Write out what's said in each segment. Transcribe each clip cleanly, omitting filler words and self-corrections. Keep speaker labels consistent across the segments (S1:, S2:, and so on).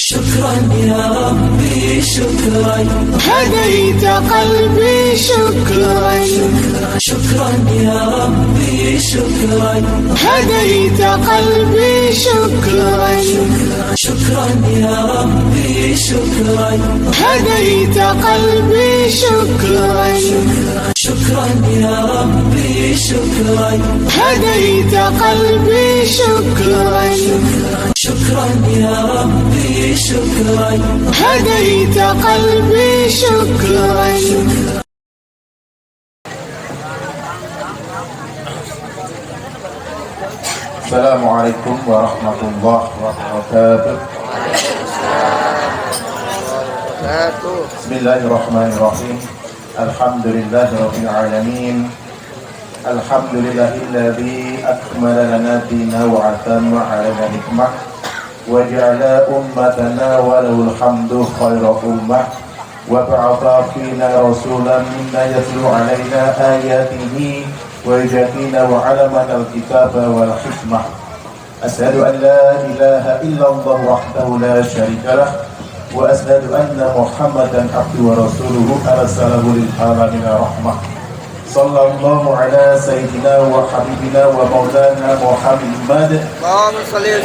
S1: شكرا يا ربي شكرا
S2: هديت قلبي شكرا
S1: شكرا يا ربي شكرا
S2: هديت قلبي شكرا
S1: شكرا يا ربي شكرا
S2: هديت قلبي شكرا
S1: شكرا يا ربي شكرا
S2: هديت قلبي شكرا
S1: شكرا يا ربي شكرا
S2: هديت قلبي شكرا
S3: السلام عليكم ورحمة الله وبركاته. بسم الله الرحمن الرحيم. الحمد لله رب العالمين. الحمد لله الذي أكمل لنا الدين وأتم علينا النعمة وجعل أمتنا وله الحمد خير أمة وبعث فينا رسولا منا يتلو علينا آياته ويزكينا وعلمنا الكتاب والحكمة. أشهد أن لا إله إلا الله وحده لا شريك له وأشهد أن محمدا عبده ورسوله أرسله للعالمين رحمة. صلى الله على سيدنا وحبيبنا ومولانا محمد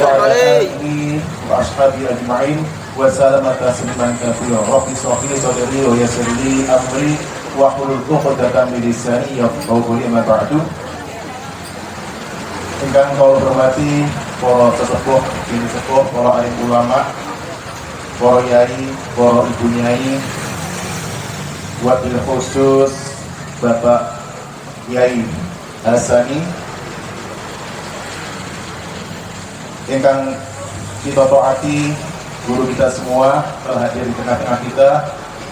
S3: وعلى آله وأصحابه أجمعين وسلم تسليما كثيرا. رب اشرح لي صدري ويسر لي أمري wahlul 'uqdatam min lisani yafqahu qawli. Ma ba'du. Ingkang kula hormati para sesepuh, ini sepuh, para alim ulama, para yai, para ibu nyai, wabil khusus Bapak Yai Hasani ingkang kita taati, guru kita semua telah hadir di tengah-tengah kita,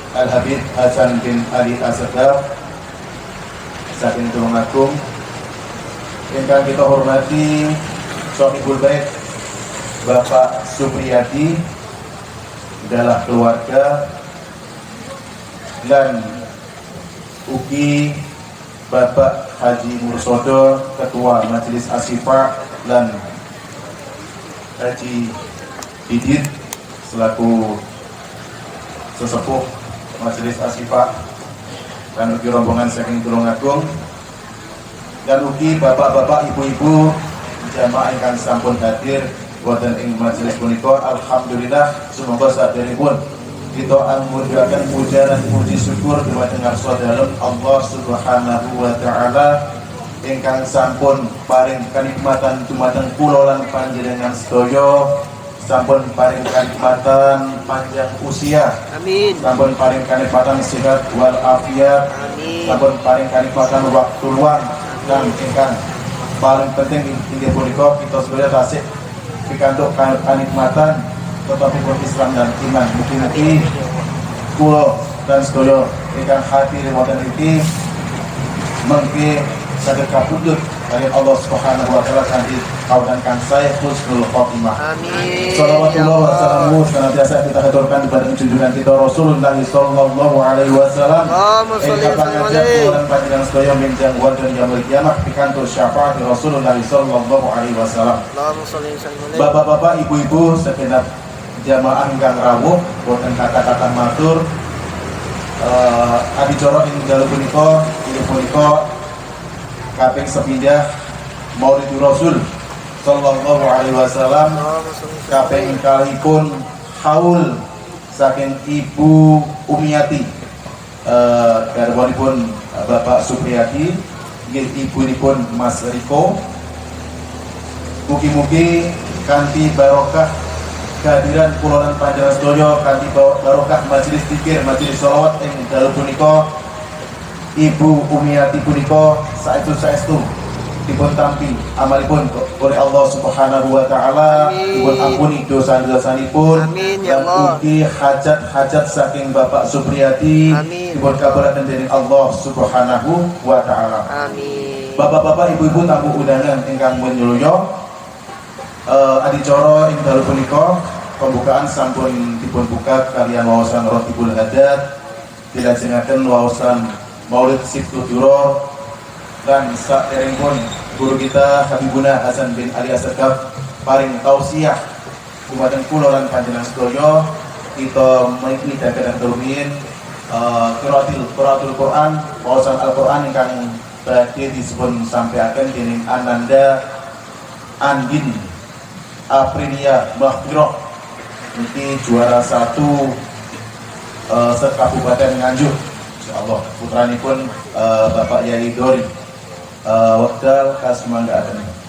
S3: Al-Habib Hasan bin Ali Asghar saking Tulungagung. Ingkang kita hormati Sohibul Bait Bapak Supriyadi adalah keluarga, dan ugi Bapak Haji Mursodo Ketua Majelis Asyifa dan Haji Didit selaku sesepuh Majelis Asyifa dan ugi rombongan saking Tulungagung, dan ugi bapak-bapak, ibu-ibu jamaah ingkang sampun hadir wonten ing majelis punika. Alhamdulillah, semoga saderipun kita angguraken puja dan puji syukur dumateng ngarsa dalem Allah Subhanahu wa taala ingkang sampun paring kanikmatan dumateng kula lan panjenengan sedaya, sampun paring kanikmatan panjang usia,
S4: amin.
S3: Sampun paring kanikmatan sehat wal afiat,
S4: amin.
S3: Sampun paring kanikmatan waktu luang, dan ingkang paling penting inggih punika kita sedaya tasih pikantuk kanikmatan tetapi Islam dan iman. Mugi-mugi kula dan sedaya ingkang hadir wonten iki mengki saged kapundhut dari Allah Subhanahu wa taala kanthi kaudan kang sae husnul khotimah.
S4: Amin.
S3: Shalawatullah wa salamu senantiasa kita haturkan kepada junjungan kita Rasulullah sallallahu alaihi wasallam. Ingkang panjenengan dan panjenengan sedaya menjang wonten yaumul kiamah pikantuk syafaat Rasulullah sallallahu alaihi wasallam. Bapak-bapak, ibu-ibu, segenap jamaah ingkang rawuh wonten kata-kata matur adicara ing dalu punika inggih punika kaping sepindah Maulidur Rasul sallallahu alaihi wasallam, kaping kalipun haul saking Ibu Umiyati garwanipun Bapak Supriyadi, inggih ibunipun Mas Riko. Mugi-mugi kanthi barokah kehadiran kula lan panjenengan sedaya, kanthi barokah majelis zikir, majelis sholawat ing dalu punika, Ibu Umiyati punika saestu dipun tampi amalipun oleh Allah Subhanahu wa taala, dipun ampuni dosa-dosanipun, dan ugi hajat-hajat saking Bapak Supriyadi dipun kabulaken dening Allah Subhanahu wa taala.
S4: Amin.
S3: Bapak-bapak, ibu-ibu, tamu undangan ingkang mulya, adicara ing dalu punika pembukaan sampun dipun buka kalian wawasan Rotibul Hadat, dilajengaken wawasan Maulid Sibtu Duro, dan saderengipun guru kita Habibuna Hasan bin Ali Asghar paring tausiah dumateng kula lan panjenengan sedaya kita midhangetaken rumiyin qiraatul Quran, wawasan Al-Quran ingkang badhe disebut sampaiaken dening Ananda Andin Aprilia Mahfirah niki juara 1 sekabupaten Nganjuk insyaallah putranipun Bapak Yai Dori wekdal kasmanggaaken.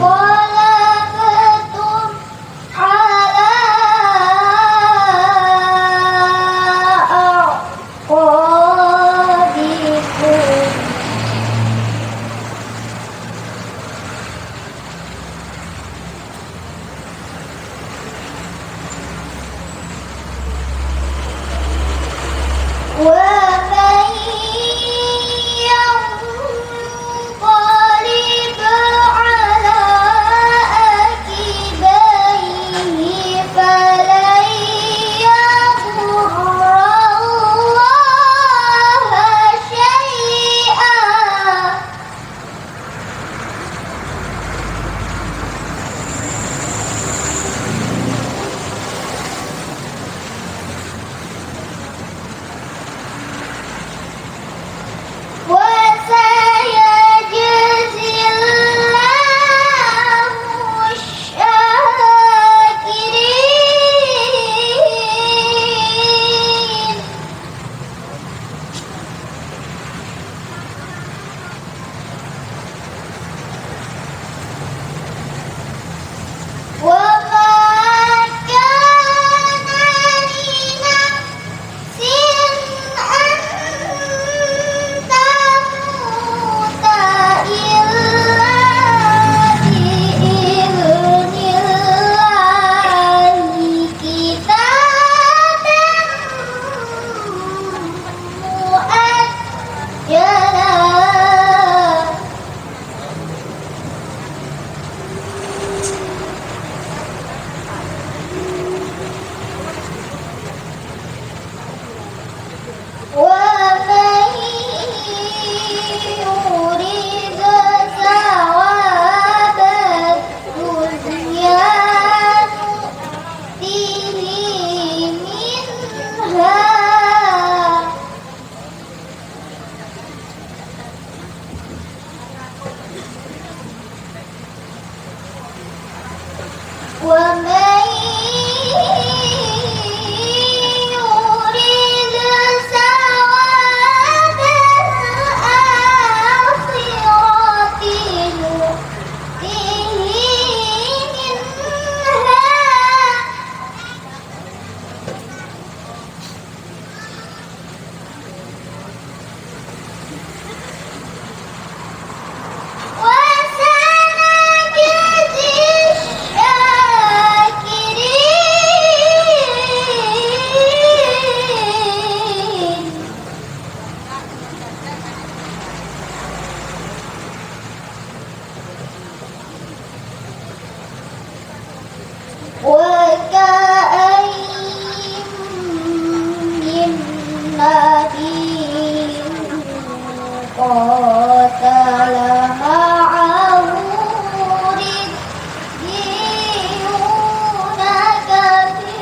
S2: قلبتم على ومن يريد ثواب الآخرة نؤته منها وسنجزي الشاكرين وكأين من نبي قاتل معه ربيون كثير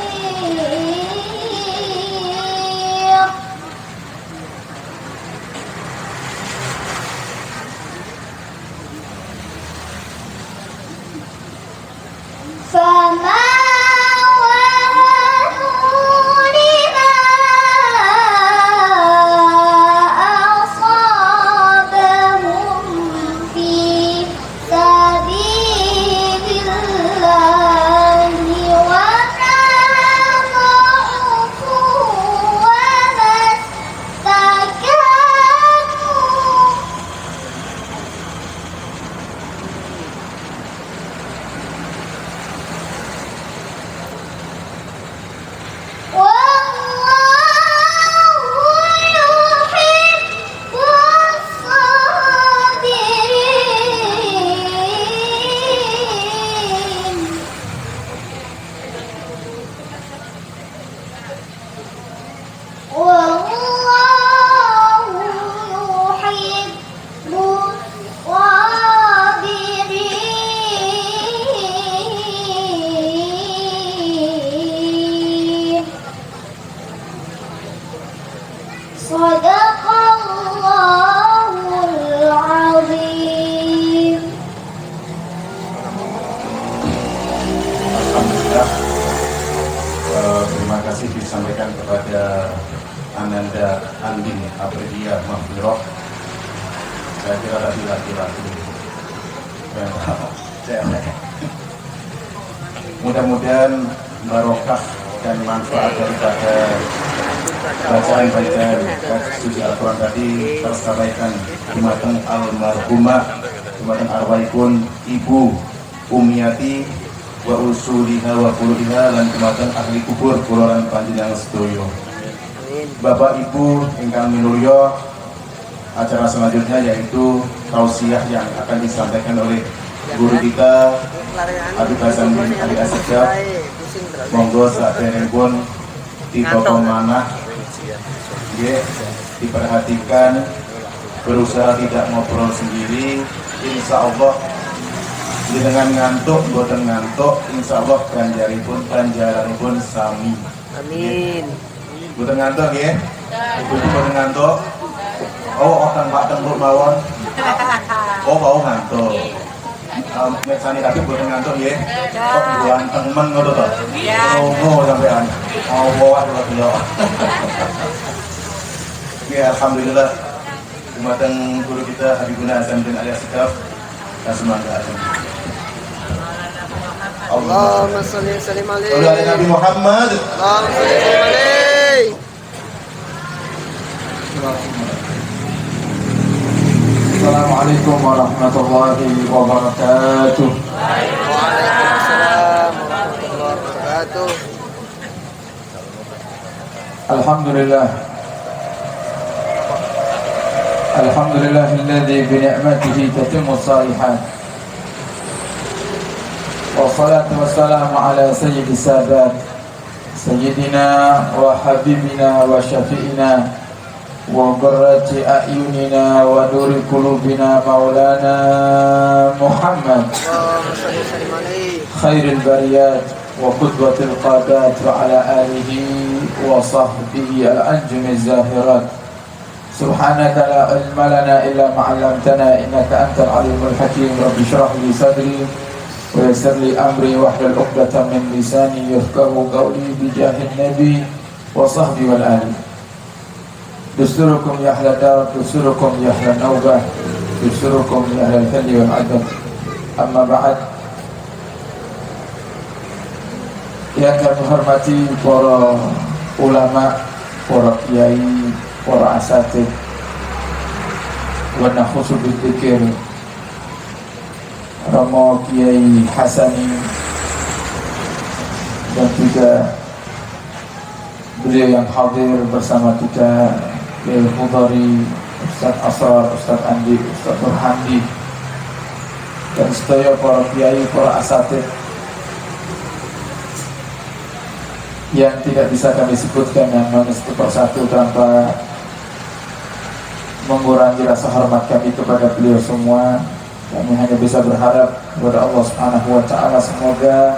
S2: فما وهنوا لما أصابهم في سبيل الله وما ضعفوا وما استكانوا والله يحب الصابرين والله يحب الصابرين صدق الله العظيم
S3: Alhamdulillah, terima kasih disampaikan kepada Ananda Andin Aprilia Mahfiroh. Saya kira tadi laki-laki. Mudah-mudahan barokah dan manfaat daripada bacaan-bacaan suci Al-Quran tadi tersampaikan dumateng almarhumah, dumateng arwahipun Ibu Umiyati wa usuliha wa furu'iha lan dumateng ahli kubur kuloran panjenengan sedaya. Bapak Ibu ingkang minulya, acara selanjutnya yaitu tausiah yang akan disampaikan oleh guru kita Habib Hasan bin Ali Asjab. Monggo saderengipun ditata manah, nggih, diperhatikan, berusaha tidak ngobrol sendiri. Insya Allah dengan ngantuk, boten ngantuk, insya Allah ganjaranipun sami.
S4: Amin.
S3: Boten ngantuk nggih? Ibu boten ngantuk. Oh, teng Pak teng mawon. Oh, mau ngantuk. Meksani tapi boten ngantuk nggih. Kok buanteng men ngono to? Oh, sampean. Allah Allah. Ya, alhamdulillah. Dumateng guru kita Habibuna Hasan bin Ali Asjab. Semoga
S4: Allahumma sholli wa sallim alaihi.
S3: Oleh Nabi Muhammad.
S4: Allahumma sholli wa sallim alaihi.
S5: Assalamualaikum warahmatullahi wabarakatuh.
S4: Waalaikumsalam warahmatullahi wabarakatuh.
S5: Alhamdulillah. Alhamdulillahilladzi bi ni'matihi tatimmu shalihat. Wassalatu wassalamu ala sayyidi sadat sayyidina wa habibina wa syafi'ina wa qurrati a'yunina wa nuri qulubina maulana Muhammad
S4: Allahumma sholli wa sallim alaihi.
S5: khairil bariyat wa qudwatil qadat wa ala alihi wa sahbihi al-anjumi zahirat. Subhanaka la ilma lana illa ma 'allamtana innaka antal alimul hakim. Rabbi shrah li sadri ويسر لي أمري واحلل عقدة من لساني يفقهوا قولي بجاه النبي وصحبه والآل. دستوركم يا أهل الدار، دستوركم يا أهل النوبة، دستوركم يا أهل الفن والعدل. أما بعد, yang kami hormati para ulama, para kiai, para asatidz, wa nakhusu bidzikir Romo Kiai Hasani, dan juga beliau yang hadir bersama kita, Kiai Khudari, Ustaz Asrar, Ustaz Andi, Ustaz Nurhandi, dan sedaya para kiai, para asatidz yang tidak bisa kami sebutkan namanya satu persatu tanpa mengurangi rasa hormat kami kepada beliau semua. Kami hanya bisa berharap kepada Allah Subhanahu wa Ta'ala, semoga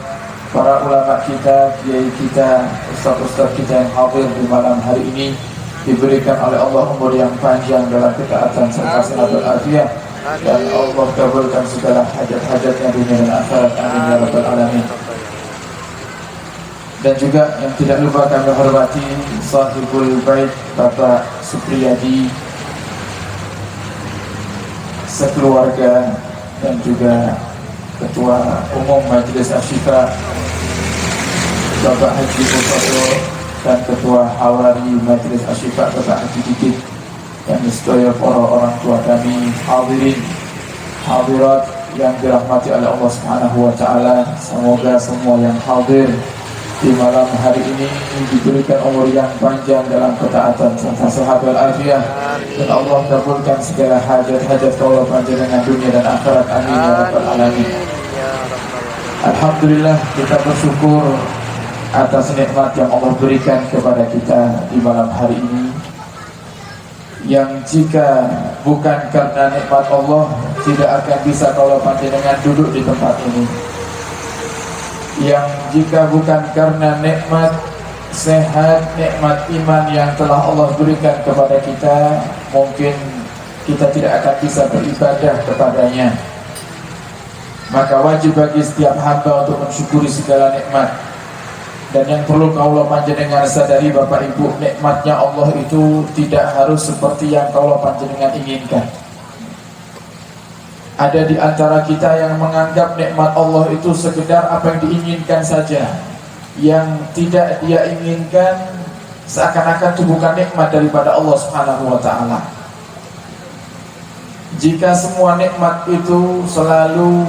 S5: para ulama kita, kiai kita, ustaz-ustaz kita yang hadir di malam hari ini diberikan oleh Allah umur yang panjang dalam ketaatan serta sehat walafiat, dan Allah kabulkan segala hajat-hajatnya dunia dan akhirat. Amin ya rabbal alamin. Dan juga yang tidak lupa kami hormati sahibul bait Bapak Supriyadi, sekeluarga, dan juga Ketua Umum Majelis Asyifa Bapak Haji Mustafa, dan Ketua Hawari Majelis Asyifa Bapak Haji Dikit, dan sedaya para orang tua kami, hadirin hadirat yang dirahmati oleh Allah Subhanahu wa Ta'ala. Semoga semua yang hadir di malam hari ini diberikan umur yang panjang dalam ketaatan serta sehat walafiat, dan Allah kabulkan segala hajat-hajat kaulah panjenengan dunia dan akhirat. Amin ya rabbal alamin. Alhamdulillah, kita bersyukur atas nikmat yang Allah berikan kepada kita di malam hari ini, yang jika bukan karena nikmat Allah tidak akan bisa kaulah panjenengan duduk di tempat ini, yang jika bukan karena nikmat sehat, nikmat iman yang telah Allah berikan kepada kita, mungkin kita tidak akan bisa beribadah kepadanya. Maka wajib bagi setiap hamba untuk mensyukuri segala nikmat. Dan yang perlu kaulah panjenengan sadari Bapak Ibu, nikmatnya Allah itu tidak harus seperti yang kaulah panjenengan inginkan. Ada di antara kita yang menganggap nikmat Allah itu sekedar apa yang diinginkan saja. Yang tidak dia inginkan seakan-akan itu bukan nikmat daripada Allah Subhanahu wa Ta'ala. Jika semua nikmat itu selalu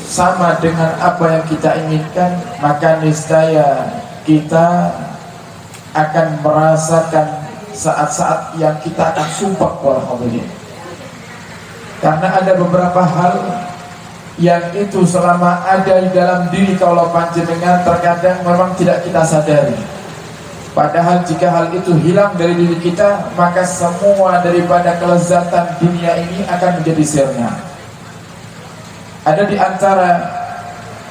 S5: sama dengan apa yang kita inginkan, maka niscaya kita akan merasakan saat-saat yang kita akan sumpah para hadirin. Karena ada beberapa hal yang itu selama ada di dalam diri kaulah panjenengan terkadang memang tidak kita sadari. Padahal jika hal itu hilang dari diri kita, maka semua daripada kelezatan dunia ini akan menjadi sirna. Ada di antara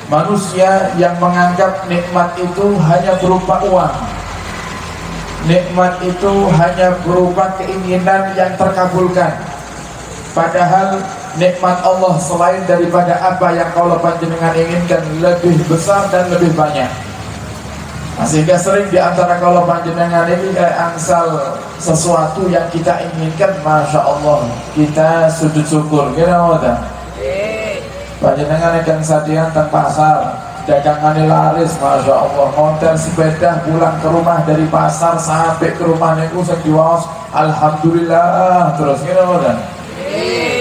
S5: manusia yang menganggap nikmat itu hanya berupa uang, nikmat itu hanya berupa keinginan yang terkabulkan. Padahal nikmat Allah selain daripada apa yang kaulah panjenengan inginkan lebih besar dan lebih banyak. Sehingga sering di antara kaulah panjenengan ini angsal sesuatu yang kita inginkan, masya Allah kita sujud syukur. Kira apa? Panjenengan yang sadian teng pasar, dagangannya laris, masya Allah. Monten sepeda pulang ke rumah dari pasar sampai ke rumah niku sekiwas, alhamdulillah terus. Kira apa?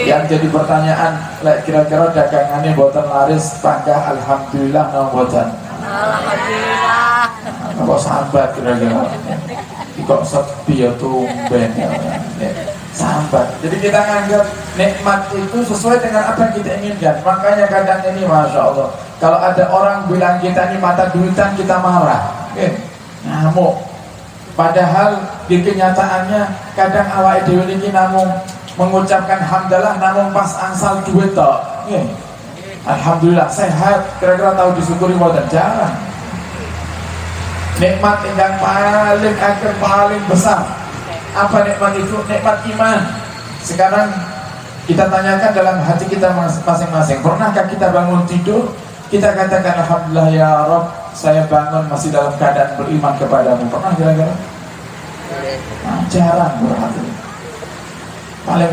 S5: Yang jadi pertanyaan, kira-kira dagangannya boten laris, panggah alhamdulillah nang boten? Alhamdulillah. Kok sambat kira-kira? Kok sepi ya tumben ya? Sambat. Jadi kita nganggap nikmat itu sesuai dengan apa yang kita inginkan. Makanya kadang ini masya Allah, kalau ada orang bilang kita ini mata duitan, kita marah, ngamuk. Padahal di kenyataannya kadang awake dhewe niki namung mengucapkan hamdalah namun pas angsal duit tok. Alhamdulillah sehat, kira-kira tahu disyukuri mboten? Jarang. Nikmat yang paling akhir paling besar apa nikmat itu? Nikmat iman. Sekarang Kita tanyakan dalam hati kita masing-masing, pernahkah kita bangun tidur, kita katakan alhamdulillah ya Rabb, saya bangun masih dalam keadaan beriman kepadamu. Pernah kira-kira? Nah, jarang berarti. Paling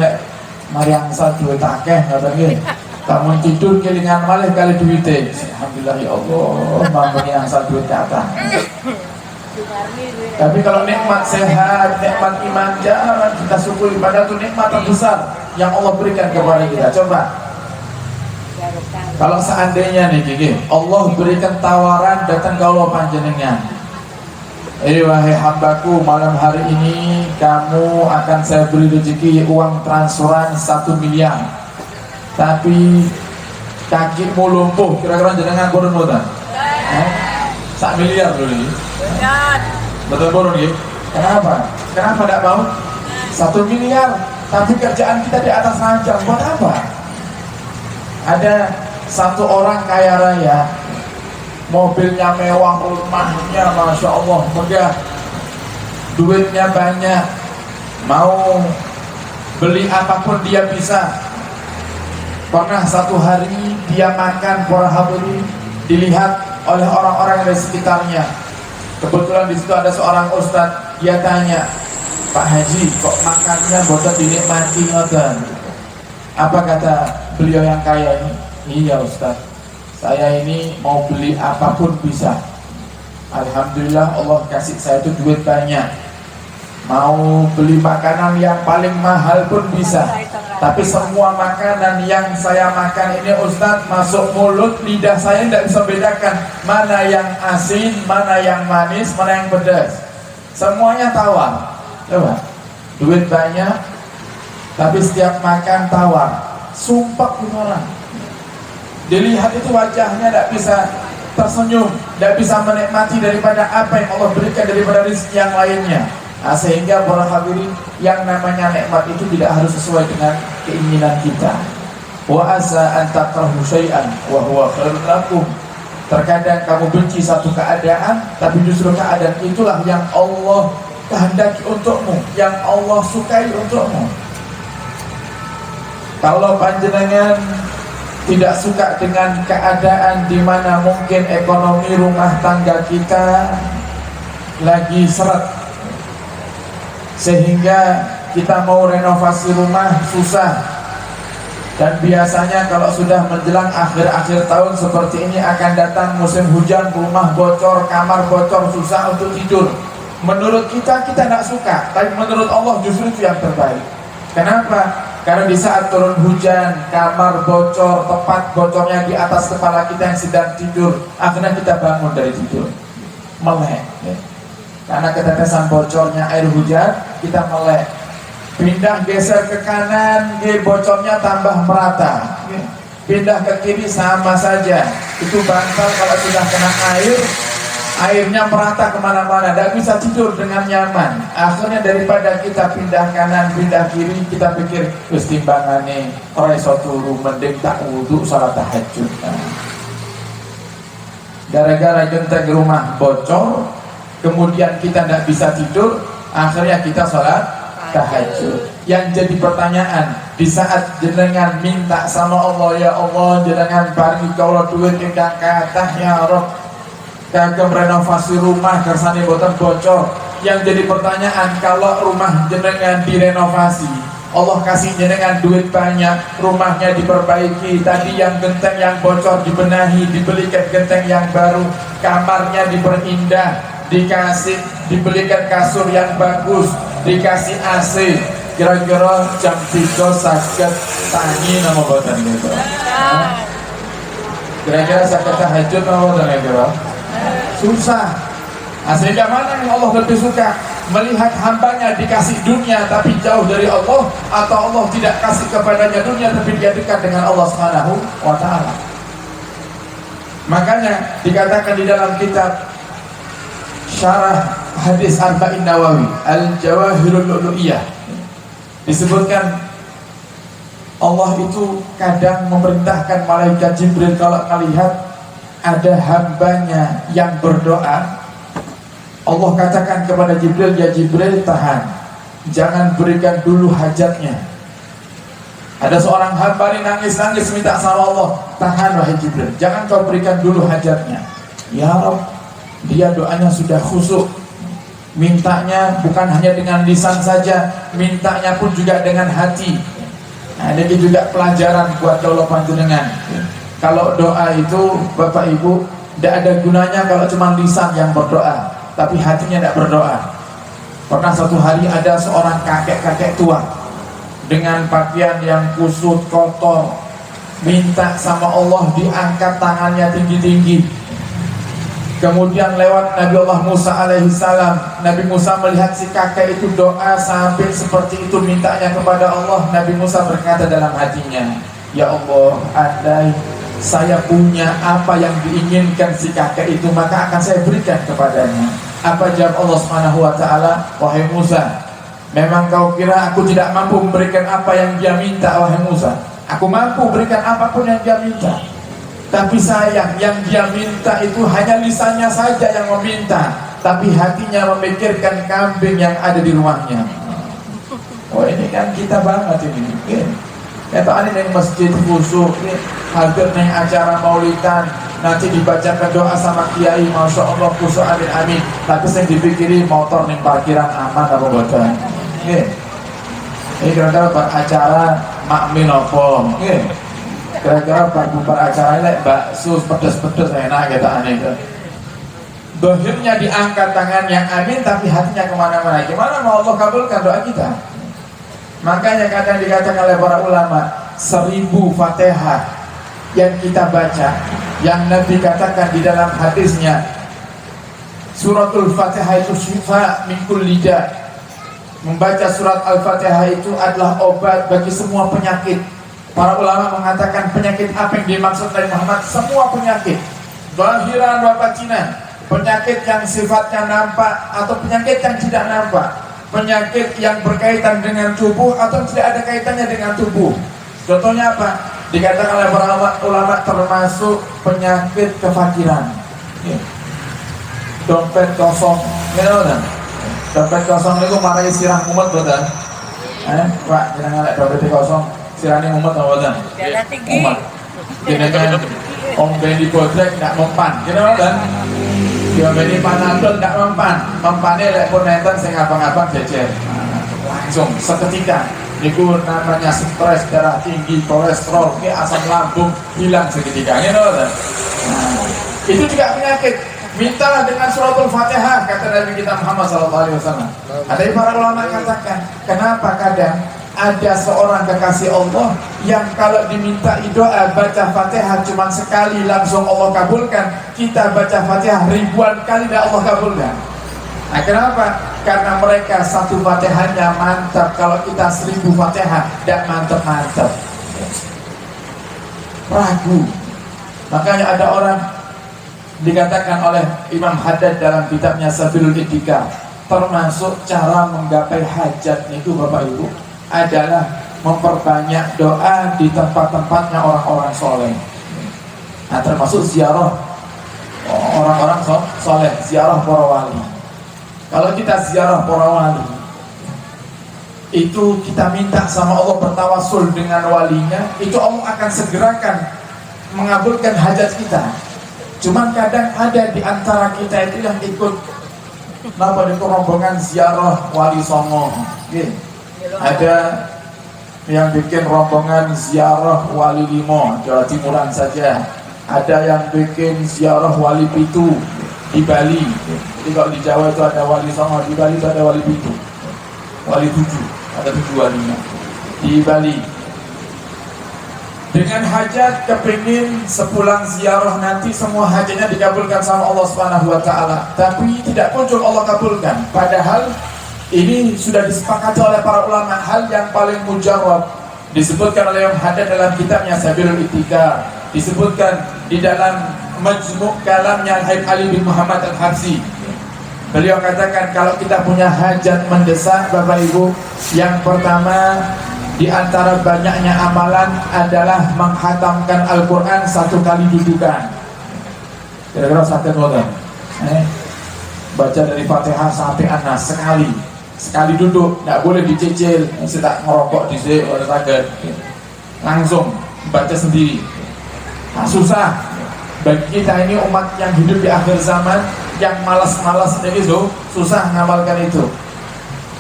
S5: mari angsal duit akeh katanya. Kamu tidur kelingan malih kali duitnya. Alhamdulillah ya Allah, mampunya angsal duit kata. Tapi kalau nikmat sehat, nikmat iman, jarang kita syukuri. Padahal itu nikmat terbesar yang Allah berikan kepada kita. Coba, kalau seandainya nih gini, Allah berikan tawaran datang ke Allah panjenengan. Wahai hambaku, malam hari ini kamu akan saya beri rezeki uang transferan 1 miliar. Tapi kakimu lumpuh, kira-kira jenengan kurun mutan? 1 miliar dulu ini. Betul kurun gitu? Kenapa? Kenapa tidak mau? 1 miliar, tapi kerjaan kita di atas ranjang. Buat apa? Ada satu orang kaya raya, mobilnya mewah, rumahnya masya Allah megah, duitnya banyak, mau beli apapun dia bisa. Pernah satu hari dia makan, para hadirin, dilihat oleh orang-orang di sekitarnya. Kebetulan di situ ada seorang ustadz, dia tanya, Pak Haji, kok makannya boten dinikmati ngoten? Apa kata beliau yang kaya ini? Iya ustadz, saya ini mau beli apapun bisa. Alhamdulillah Allah kasih saya itu duit banyak. Mau beli makanan yang paling mahal pun bisa. Tapi semua makanan yang saya makan ini Ustadz, masuk mulut, lidah saya tidak bisa bedakan mana yang asin, mana yang manis, mana yang pedas. Semuanya tawar. Coba, duit banyak, tapi setiap makan tawar. Sumpah orang. Dilihat itu wajahnya tidak bisa tersenyum, tidak bisa menikmati daripada apa yang Allah berikan daripada rezeki yang lainnya. Nah, sehingga para hadirin, yang namanya nikmat itu tidak harus sesuai dengan keinginan kita. Wa asa an takrahu syai'an wa huwa khairun lakum. Terkadang kamu benci satu keadaan, tapi justru keadaan itulah yang Allah kehendaki untukmu, yang Allah sukai untukmu. Kalau panjenengan tidak suka dengan keadaan di mana mungkin ekonomi rumah tangga kita lagi seret, sehingga kita mau renovasi rumah susah, dan biasanya kalau sudah menjelang akhir-akhir tahun seperti ini akan datang musim hujan, rumah bocor, kamar bocor, susah untuk tidur. Menurut kita tidak suka, tapi menurut Allah justru itu yang terbaik. Kenapa? Karena di saat turun hujan, kamar bocor, tepat bocornya di atas kepala kita yang sedang tidur, akhirnya kita bangun dari tidur melek ya. Karena ketetesan bocornya air hujan, kita melek. Pindah geser ke kanan, bocornya tambah merata. Pindah ke kiri sama saja. Itu bantal kalau sudah kena air, airnya merata kemana-mana, tidak bisa tidur dengan nyaman. Akhirnya daripada kita pindah kanan, pindah kiri, kita pikir kesetimbangannya orang iso turu, mending tak wudu salat tahajud. Gara-gara genteng rumah bocor, kemudian kita tidak bisa tidur, akhirnya kita sholat tahajud. Yang jadi pertanyaan, di saat jenengan minta sama Allah, ya Allah jenengan paringi kula duit ingkang kathah ya Rabb, kagem renovasi rumah kersane boten bocor. Yang jadi pertanyaan, kalau rumah jenengan direnovasi, Allah kasih jenengan duit banyak, rumahnya diperbaiki, tadi yang genteng yang bocor dibenahi, dibelikan genteng yang baru, kamarnya diperindah, dibelikan kasur yang bagus, dikasih AC, kira-kira jam 3 sakit tangi nama boten gitu. Kira-kira sakit tahajud nama boten kira? Susah. Sehingga mana yang Allah lebih suka? Melihat hambanya dikasih dunia tapi jauh dari Allah, atau Allah tidak kasih kepadanya dunia tapi dia dekat dengan Allah Subhanahu wa ta'ala. Makanya dikatakan di dalam kitab Syarah Hadis Arba'in Nawawi Al-Jawahirul Lu'lu'iyah, disebutkan Allah itu kadang memerintahkan malaikat Jibril kalau melihat ada hambanya yang berdoa, Allah katakan kepada Jibril, ya Jibril tahan, jangan berikan dulu hajatnya. Ada seorang hamba ini nangis-nangis minta sama Allah, tahan wahai Jibril, jangan kau berikan dulu hajatnya. Ya Rabb, dia doanya sudah khusyuk, mintanya bukan hanya dengan lisan saja, mintanya pun juga dengan hati. Nah, ini juga pelajaran buat daulah panjenengan. Kalau doa itu Bapak Ibu tidak ada gunanya kalau cuma lisan yang berdoa, tapi hatinya tidak berdoa. Pernah suatu hari ada seorang kakek-kakek tua dengan pakaian yang kusut, kotor, minta sama Allah diangkat tangannya tinggi-tinggi. Kemudian lewat Nabi Allah Musa alaihissalam, Nabi Musa melihat si kakek itu doa sampai seperti itu mintanya kepada Allah. Nabi Musa berkata dalam hatinya, ya Allah, andai saya punya apa yang diinginkan si kakek itu, maka akan saya berikan kepadanya. Apa jawab Allah Subhanahu wa taala? Wahai Musa, memang kau kira aku tidak mampu memberikan apa yang dia minta, wahai Musa? Aku mampu berikan apapun yang dia minta. Tapi sayang, yang dia minta itu hanya lisannya saja yang meminta, tapi hatinya memikirkan kambing yang ada di rumahnya. Oh, ini kan kita banget ini. Kata ini yang masjid khusyuk, hadir nih acara maulidan, nanti dibacakan doa sama kiai, masya Allah khusyuk, amin amin. Tapi saya dipikiri motor nih parkiran aman apa bodoh. Ini kira-kira acara makmin apa? Kira-kira bubar acara ini bakso pedes-pedes enak kata aneh. Dohirnya diangkat tangannya amin, tapi hatinya kemana-mana. Gimana mau Allah kabulkan doa kita? Makanya kadang dikatakan oleh para ulama, 1000 Fatihah yang kita baca, yang Nabi katakan di dalam hadisnya, suratul Fatihah itu syifa min kulli da'. Membaca surat Al-Fatihah itu adalah obat bagi semua penyakit. Para ulama mengatakan penyakit apa yang dimaksud Nabi Muhammad? Semua penyakit, zahiran wa batinan, penyakit yang sifatnya nampak atau penyakit yang tidak nampak, penyakit yang berkaitan dengan tubuh atau tidak ada kaitannya dengan tubuh. Contohnya apa? Dikatakan oleh para ulama termasuk penyakit kefakiran. Dompet kosong, dompet kosong itu marahi sirah umat betul. Pak, jangan ngalek dompet kosong, sirahnya umat apa betul? Umat. Jangan om Benny Bodrek tidak mempan, betul? Dia Benny Panadol tidak mempan, mempannya lek pun nonton saya ngapa-ngapa jejer. Langsung seketika. Itu namanya stres, darah tinggi, kolesterol, asam lambung hilang seketika. Itu juga penyakit. Mintalah dengan suratul Fatihah, kata Nabi kita Muhammad SAW. Ada para ulama katakan, kenapa kadang ada seorang kekasih Allah yang kalau diminta doa baca Fatihah cuma sekali langsung Allah kabulkan, kita baca Fatihah ribuan kali dan Allah kabulkan. Nah, kenapa? Karena mereka satu Fatihahnya mantap, kalau kita 1000 Fatihah tidak mantap-mantap, ragu. Makanya ada orang dikatakan oleh Imam Haddad dalam kitabnya Sabilul Itikaf, termasuk cara menggapai hajat itu Bapak Ibu adalah memperbanyak doa di tempat-tempatnya orang-orang soleh. Nah, termasuk ziarah orang-orang soleh, ziarah para wali. Kalau kita ziarah para wali, itu kita minta sama Allah bertawasul dengan walinya, itu Allah akan segerakan mengabulkan hajat kita. Cuman kadang ada di antara kita itu yang ikut itu rombongan ziarah wali songo. Ada yang bikin rombongan ziarah wali limo, Jawa Timuran saja. Ada yang bikin ziarah wali pitu di Bali. Jadi kalau di Jawa itu ada wali songo, di Bali itu ada wali pitu, wali tujuh, ada 7 walinya di Bali. Dengan hajat kepingin sepulang ziarah nanti semua hajatnya dikabulkan sama Allah Subhanahu wa taala, tapi tidak kunjung Allah kabulkan. Padahal ini sudah disepakati oleh para ulama, hal yang paling mujarrab. Disebutkan oleh Imam Haddad dalam kitabnya Sabilul Itikaf, disebutkan di dalam majmu' kalamnya Al-Habib Ali bin Muhammad Al-Habsyi. Beliau katakan kalau kita punya hajat mendesak Bapak Ibu, yang pertama di antara banyaknya amalan adalah menghatamkan Al-Quran 1 kali dudukan. Kira-kira sakit wadah. Baca dari Fatihah sampai An-Nas sekali duduk, tidak boleh dicicil, mesti tak ngerokok di sini oleh sakit. langsung baca sendiri. Nah, susah bagi kita ini umat yang hidup di akhir zaman, yang malas-malas itu susah ngamalkan itu.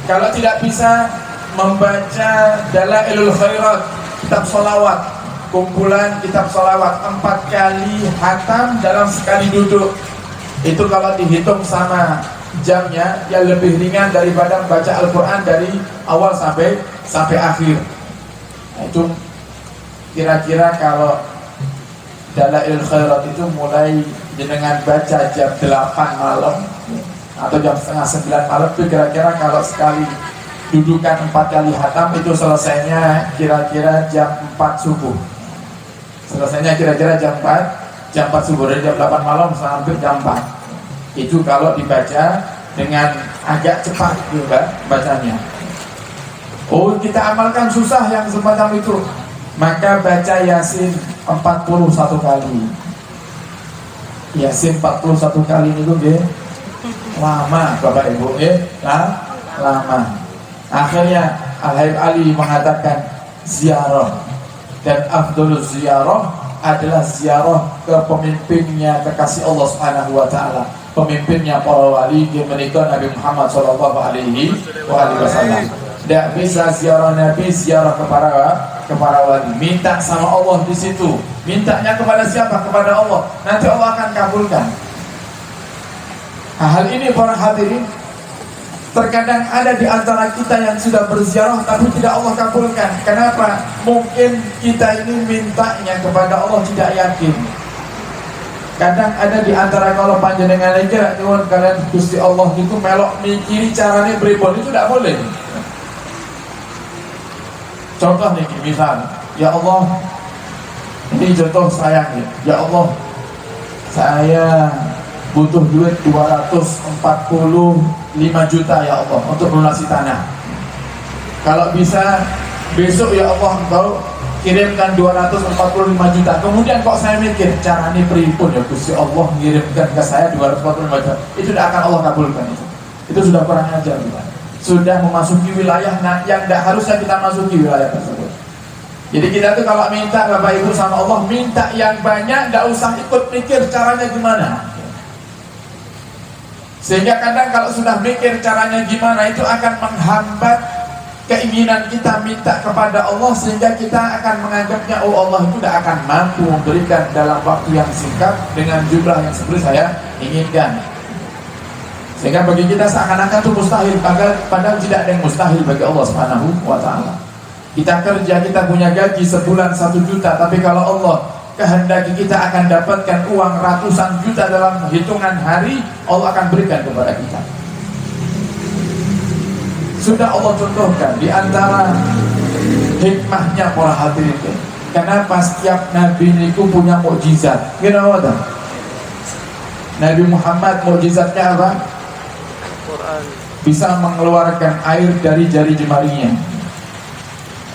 S5: Kalau tidak bisa membaca Dalailul Khairat, kitab sholawat, kumpulan kitab sholawat 4 kali hatam dalam sekali duduk, itu kalau dihitung sama jamnya ya lebih ringan daripada membaca Al-Quran dari awal sampai akhir. Nah, itu kira-kira kalau Dalailul Khairat itu mulai dengan baca jam 8 malam atau jam setengah 9 malam, itu kira-kira kalau sekali dudukan 4 kali hatam itu selesainya kira-kira jam 4 subuh. Selesainya kira-kira jam 4 subuh, dari jam 8 malam sampai jam 4. Itu kalau dibaca dengan agak cepat juga bacanya. Oh, kita amalkan susah yang semacam itu. Maka baca Yasin 41 kali. Yasin 41 kali itu lama Bapak Ibu, lama. Akhirnya Al-Habib Ali mengatakan ziarah, dan afdhalul ziarah adalah ziarah ke pemimpinnya kekasih Allah Subhanahu wa taala, pemimpinnya para wali yang menikah Nabi Muhammad sallallahu alaihi wasallam. Tidak bisa ziarah Nabi, ziarah kepada wali. Minta sama Allah di situ. Mintanya kepada siapa? Kepada Allah. Nanti Allah akan kabulkan. Nah, hal ini para hadirin, terkadang ada di antara kita yang sudah berziarah tapi tidak Allah kabulkan. Kenapa? Mungkin kita ini mintanya kepada Allah tidak yakin. Kadang ada di antara kalau panjenengan aja nyuwun kalian Gusti Allah itu melok mikiri caranya pripun, itu tidak boleh. Contoh nih, misal, ya Allah, ini contoh saya nih, ya Allah, saya butuh duit 245 juta ya Allah untuk melunasi tanah. Kalau bisa besok ya Allah Engkau kirimkan 245 juta. Kemudian kok saya mikir caranya pripun ya Gusti Allah ngirimkan ke saya 245 juta, itu tidak akan Allah kabulkan itu. Itu sudah kurang ajar kita. Sudah memasuki wilayah yang tidak harusnya kita masuki wilayah tersebut. Jadi kita tuh kalau minta Bapak Ibu sama Allah, minta yang banyak, tidak usah ikut mikir caranya gimana. Sehingga kadang kalau sudah mikir caranya gimana, itu akan menghambat keinginan kita minta kepada Allah, sehingga kita akan menganggapnya, oh Allah itu tidak akan mampu memberikan dalam waktu yang singkat dengan jumlah yang seperti saya inginkan. Sehingga bagi kita seakan-akan itu mustahil, padahal tidak ada yang mustahil bagi Allah Subhanahu wa taala. Kita kerja, kita punya gaji sebulan 1 juta, tapi kalau Allah kehendaki kita akan dapatkan uang ratusan juta dalam hitungan hari, Allah akan berikan kepada kita. Sudah Allah contohkan di antara hikmahnya para hadirin. Kenapa setiap nabi itu punya mukjizat? Kenapa? Nabi Muhammad mukjizatnya apa? Bisa mengeluarkan air dari jari jemarinya.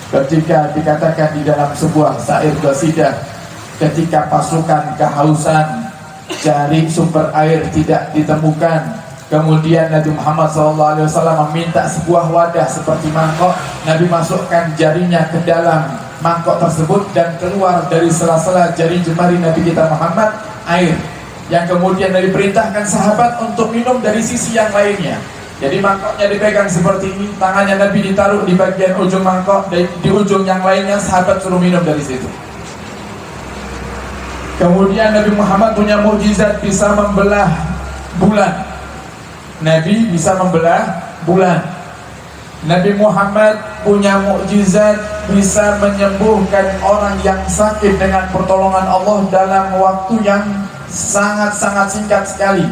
S5: Ketika dikatakan di dalam sebuah syair qasidah, ketika pasukan kehausan cari sumber air tidak ditemukan, kemudian Nabi Muhammad SAW meminta sebuah wadah seperti mangkok. Nabi masukkan jarinya ke dalam mangkok tersebut dan keluar dari sela-sela jari jemari Nabi kita Muhammad air, yang kemudian Nabi perintahkan sahabat untuk minum dari sisi yang lainnya. Jadi mangkoknya dipegang seperti ini, tangannya Nabi ditaruh di bagian ujung mangkok, di ujung yang lainnya sahabat suruh minum dari situ. Kemudian Nabi Muhammad punya mukjizat, bisa membelah bulan. Nabi bisa membelah bulan. Nabi Muhammad punya mukjizat, bisa menyembuhkan orang yang sakit dengan pertolongan Allah dalam waktu yang sangat-sangat singkat sekali.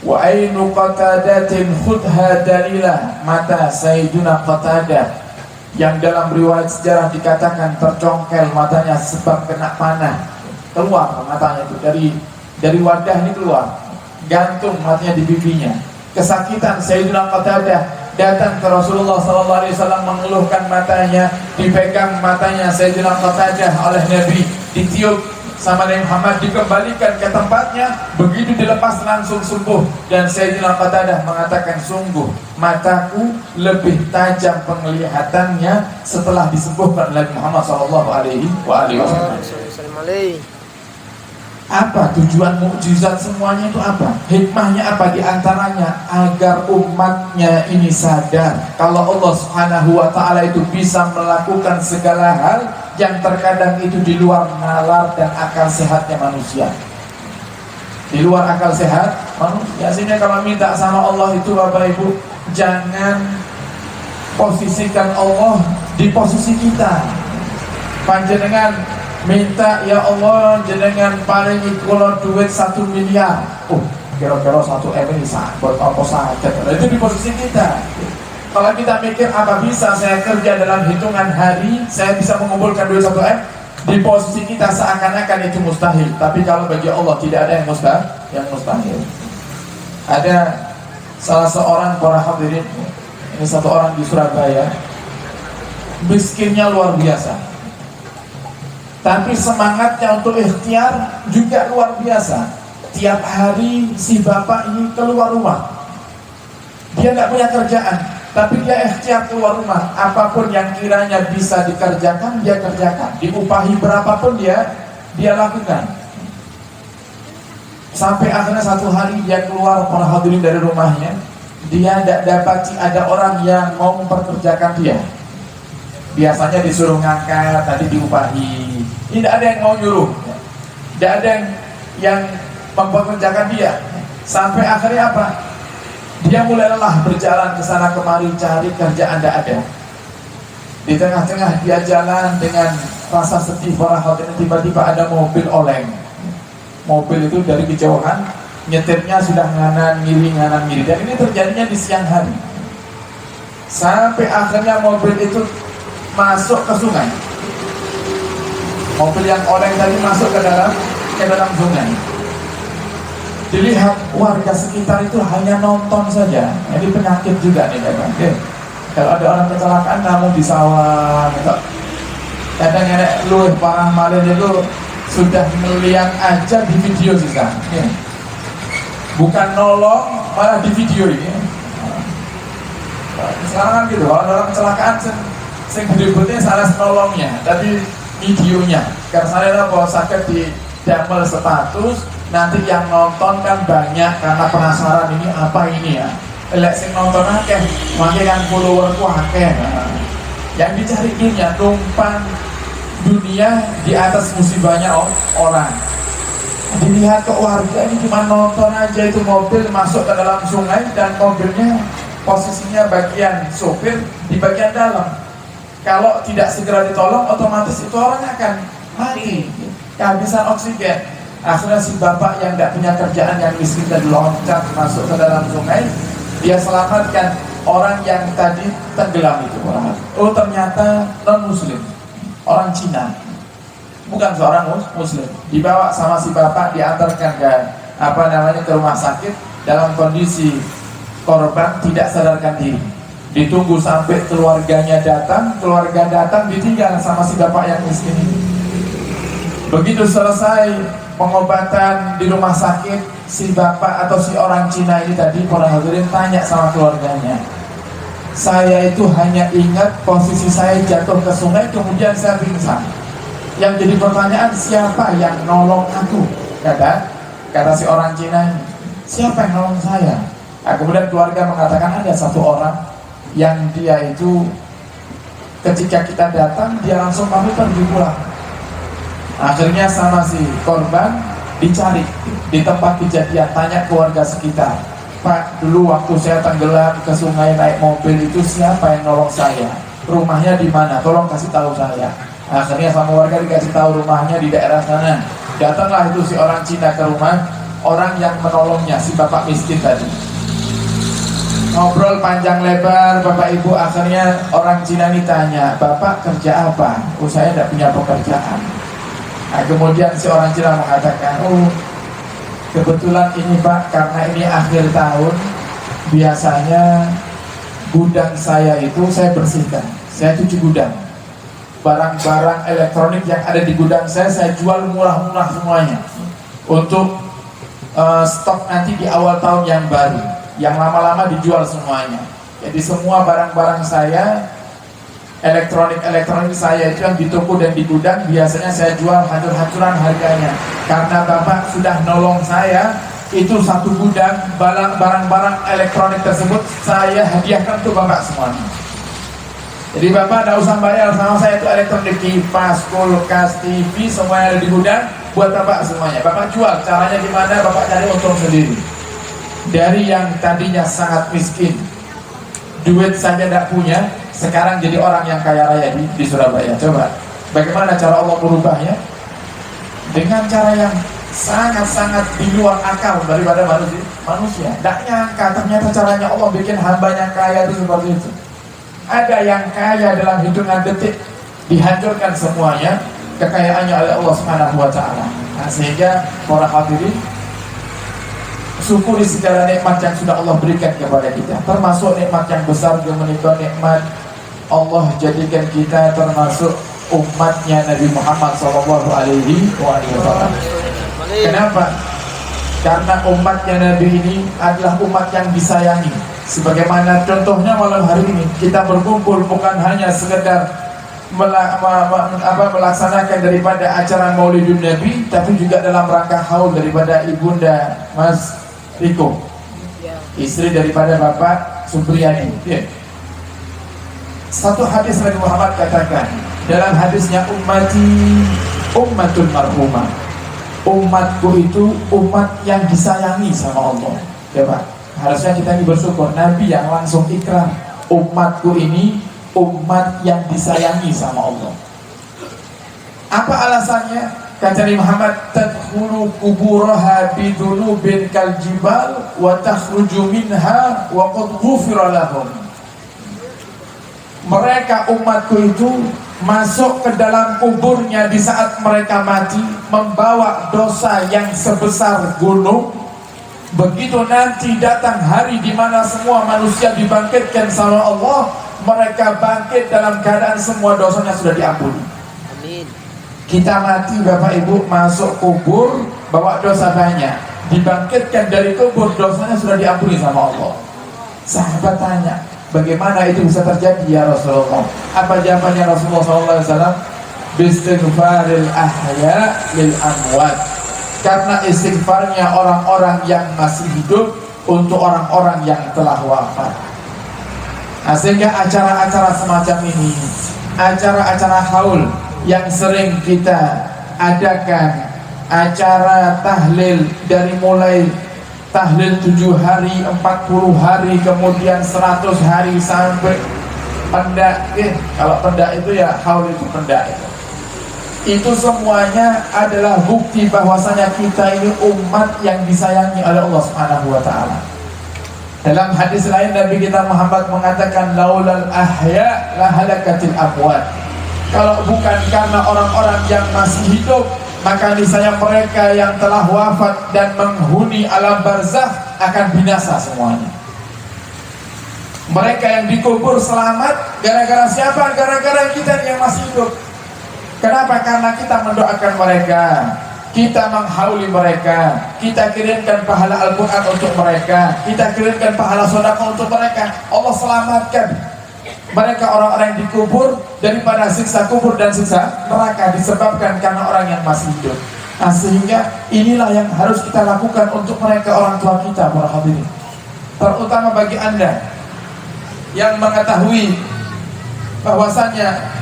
S5: Wa ainu Qatadatin khudha dalilah, mata Sayyiduna Qatadah yang dalam riwayat sejarah dikatakan tercongkel matanya sebab kena panah. Keluar matanya itu dari wadah ini keluar, gantung matanya di pipinya. Kesakitan Sayyidina Qatadah datang ke Rasulullah SAW mengeluhkan matanya, dipegang matanya Sayyidina Qatadah oleh Nabi, ditiup sama Nabi Muhammad, dikembalikan ke tempatnya, begitu dilepas langsung sembuh. Dan Sayyidina Qatadah mengatakan, sungguh mataku lebih tajam penglihatannya setelah disembuhkan Nabi Muhammad SAW. Apa tujuan mukjizat semuanya itu apa? Hikmahnya apa? Di antaranya agar umatnya ini sadar kalau Allah Subhanahu wa ta'ala itu bisa melakukan segala hal yang terkadang itu di luar nalar dan akal sehatnya manusia. Di luar akal sehat manusia. Sehingga kalau minta sama Allah itu, Bapak Ibu, jangan posisikan Allah di posisi kita. Panjenengan minta, ya Allah jenengan paringi kula duit 1 miliar. Kira-kira 1 M ini buat apa saja. Itu di posisi kita. Kalau kita mikir apa bisa saya kerja dalam hitungan hari, saya bisa mengumpulkan duit 1 M, di posisi kita seakan-akan itu mustahil. Tapi kalau bagi Allah tidak ada yang mustahil. Ada salah seorang para hadirin, ini satu orang di Surabaya, miskinnya luar biasa, tapi semangatnya untuk ikhtiar juga luar biasa. Tiap hari si bapak ini keluar rumah. Dia nggak punya kerjaan, tapi dia ikhtiar keluar rumah. Apapun yang kiranya bisa dikerjakan, dia kerjakan. Diupahi berapapun dia lakukan. Sampai akhirnya satu hari dia keluar, para hadirin, dari rumahnya. Dia tidak dapati ada orang yang mau memperkerjakan dia. Biasanya disuruh ngangkat, tadi diupahi. Tidak ada yang mau nyuruh, tidak ada yang mempekerjakan dia. Sampai akhirnya apa? Dia mulai lelah berjalan ke sana kemari cari kerjaan, tidak ada. Di tengah-tengah dia jalan dengan rasa sedih, para hadirin, tiba-tiba ada mobil oleng. Mobil itu dari kejauhan, nyetirnya sudah nganan ngiri. Dan ini terjadinya di siang hari. Sampai akhirnya mobil itu masuk ke sungai. Mobil yang oleng tadi masuk ke dalam sungai. Dilihat warga sekitar itu hanya nonton saja. Ini penyakit juga nih, kan? Kalau ada orang kecelakaan namun di sawah, kadang luwih parah malih itu sudah melihat aja di video sih kan. Bukan nolong, malah di video ini. Sekarang kan gitu, kalau ada orang kecelakaan sing gede-gede salah nolongnya, tapi videonya. Karena saya bahwa sakit di damel status, nanti yang nonton kan banyak karena penasaran ini apa ini ya. Lek sing nonton akeh, makanya kan followerku akeh. Yang dicari dunia, numpang dunia di atas musibahnya orang. Dilihat ke warga ini cuma nonton aja, itu mobil masuk ke dalam sungai dan mobilnya posisinya bagian sopir di bagian dalam. Kalau tidak segera ditolong, otomatis itu orang akan mati, kehabisan oksigen. Akhirnya si bapak yang tidak punya kerjaan, yang miskin, dan loncat masuk ke dalam sungai. Dia selamatkan orang yang tadi tenggelam itu. Oh, ternyata non muslim, orang Cina, bukan seorang muslim. Dibawa sama si bapak, diantarkan ke rumah sakit dalam kondisi korban tidak sadarkan diri. Ditunggu sampai keluarga datang, ditinggal sama si bapak yang miskin ini. Begitu selesai pengobatan di rumah sakit, si bapak atau si orang Cina ini tadi, para hadirin, tanya sama keluarganya, saya itu hanya ingat posisi saya jatuh ke sungai, kemudian saya pingsan. Yang jadi pertanyaan, siapa yang nolong aku? Kata si orang Cina ini, siapa yang nolong saya? Nah, kemudian keluarga mengatakan ada satu orang yang dia itu ketika kita datang dia langsung pamit pergi pulang. Akhirnya sama si korban dicari di tempat kejadian, tanya keluarga sekitar, Pak, dulu waktu saya tenggelam ke sungai naik mobil itu siapa yang nolong saya? Rumahnya di mana? Tolong kasih tahu saya. Akhirnya sama warga dikasih tahu rumahnya di daerah sana. Datanglah itu si orang Cina ke rumah orang yang menolongnya, si bapak miskin tadi. Ngobrol panjang lebar, Bapak Ibu, akhirnya orang Cina ini tanya, Bapak kerja apa? Oh, saya tidak punya pekerjaan. Nah, kemudian si orang Cina mengatakan, oh, kebetulan ini Pak, karena ini akhir tahun, biasanya gudang saya itu saya bersihkan, saya cuci gudang. barang-barang elektronik yang ada di gudang saya jual murah-murah semuanya untuk stok nanti di awal tahun yang baru, yang lama-lama dijual semuanya. Jadi semua barang-barang saya, elektronik saya itu yang di toko dan di gudang biasanya saya jual hancur-hancuran harganya, karena Bapak sudah nolong saya. Itu satu gudang barang-barang elektronik tersebut saya hadiahkan untuk Bapak semuanya. Jadi Bapak tidak usah bayar sama saya, itu elektronik, kipas, kulkas, TV, semua yang ada di gudang buat Bapak semuanya. Bapak jual, caranya gimana? Bapak cari untung sendiri. Dari yang tadinya sangat miskin, duit saja tidak punya, sekarang jadi orang yang kaya raya di Surabaya. Coba, bagaimana cara Allah merubahnya? Dengan cara yang sangat-sangat di luar akal daripada manusia. Tidak nyangka ternyata caranya Allah bikin hambanya kaya itu seperti itu. Ada yang kaya dalam hitungan detik dihancurkan semuanya kekayaannya oleh Allah Subhanahu wa taala. Nah, sehingga para hadirin, syukuri segala nikmat yang sudah Allah berikan kepada kita. Termasuk nikmat yang besar yang menikah, nikmat Allah jadikan kita termasuk umatnya Nabi Muhammad sallallahu alaihi wasallam. Kenapa? Karena umatnya Nabi ini adalah umat yang disayangi. Sebagaimana contohnya malam hari ini kita berkumpul bukan hanya sekedar melaksanakan daripada acara Maulidun Nabi, tapi juga dalam rangka haul daripada ibunda Mas Riko, istri daripada Bapak Supriyadi. Satu hadis Nabi Muhammad katakan dalam hadisnya, ummati ummatul marhumah, umatku itu umat yang disayangi sama Allah. Ya Pak, harusnya kita ini bersyukur. Nabi yang langsung ikrar, umatku ini umat yang disayangi sama Allah. Apa alasannya? Kata Nabi Muhammad, tadkhulu kuburaha bidunubin kaljibal wa takhruju minha wa qad ghufira lahum. Mereka umatku itu masuk ke dalam kuburnya di saat mereka mati membawa dosa yang sebesar gunung. Begitu nanti datang hari di mana semua manusia dibangkitkan sama Allah, mereka bangkit dalam keadaan semua dosanya sudah diampuni.
S4: Amin.
S5: Kita mati Bapak Ibu masuk kubur bawa dosa banyak, dibangkitkan dari kubur dosanya sudah diampuni sama Allah. Sahabat tanya, bagaimana itu bisa terjadi ya Rasulullah? Apa jawabannya Rasulullah SAW? Bistighfaril ahya lil amwat. Karena istighfarnya orang-orang yang masih hidup untuk orang-orang yang telah wafat. Nah, sehingga acara-acara semacam ini, acara-acara haul yang sering kita adakan, acara tahlil dari mulai tahlil 7 hari, 40 hari, kemudian 100 hari sampai pendak. Kalau pendak itu ya haul itu pendak itu semuanya adalah bukti bahwasanya kita ini umat yang disayangi oleh Allah Subhanahu wa taala. Dalam hadis lain Nabi kita Muhammad mengatakan, laulal ahya la halakatil amwat. Kalau bukan karena orang-orang yang masih hidup, maka niscaya mereka yang telah wafat dan menghuni alam barzakh akan binasa semuanya. Mereka yang dikubur selamat gara-gara siapa? Gara-gara kita yang masih hidup. Kenapa? Karena kita mendoakan mereka, kita menghauli mereka, kita kirimkan pahala Al-Quran untuk mereka, kita kirimkan pahala sedekah untuk mereka. Allah selamatkan mereka, orang-orang yang dikubur, daripada siksa kubur dan siksa neraka disebabkan karena orang yang masih hidup. Nah, sehingga inilah yang harus kita lakukan untuk mereka, orang tua kita, para hadirin. Terutama bagi Anda yang mengetahui bahwasanya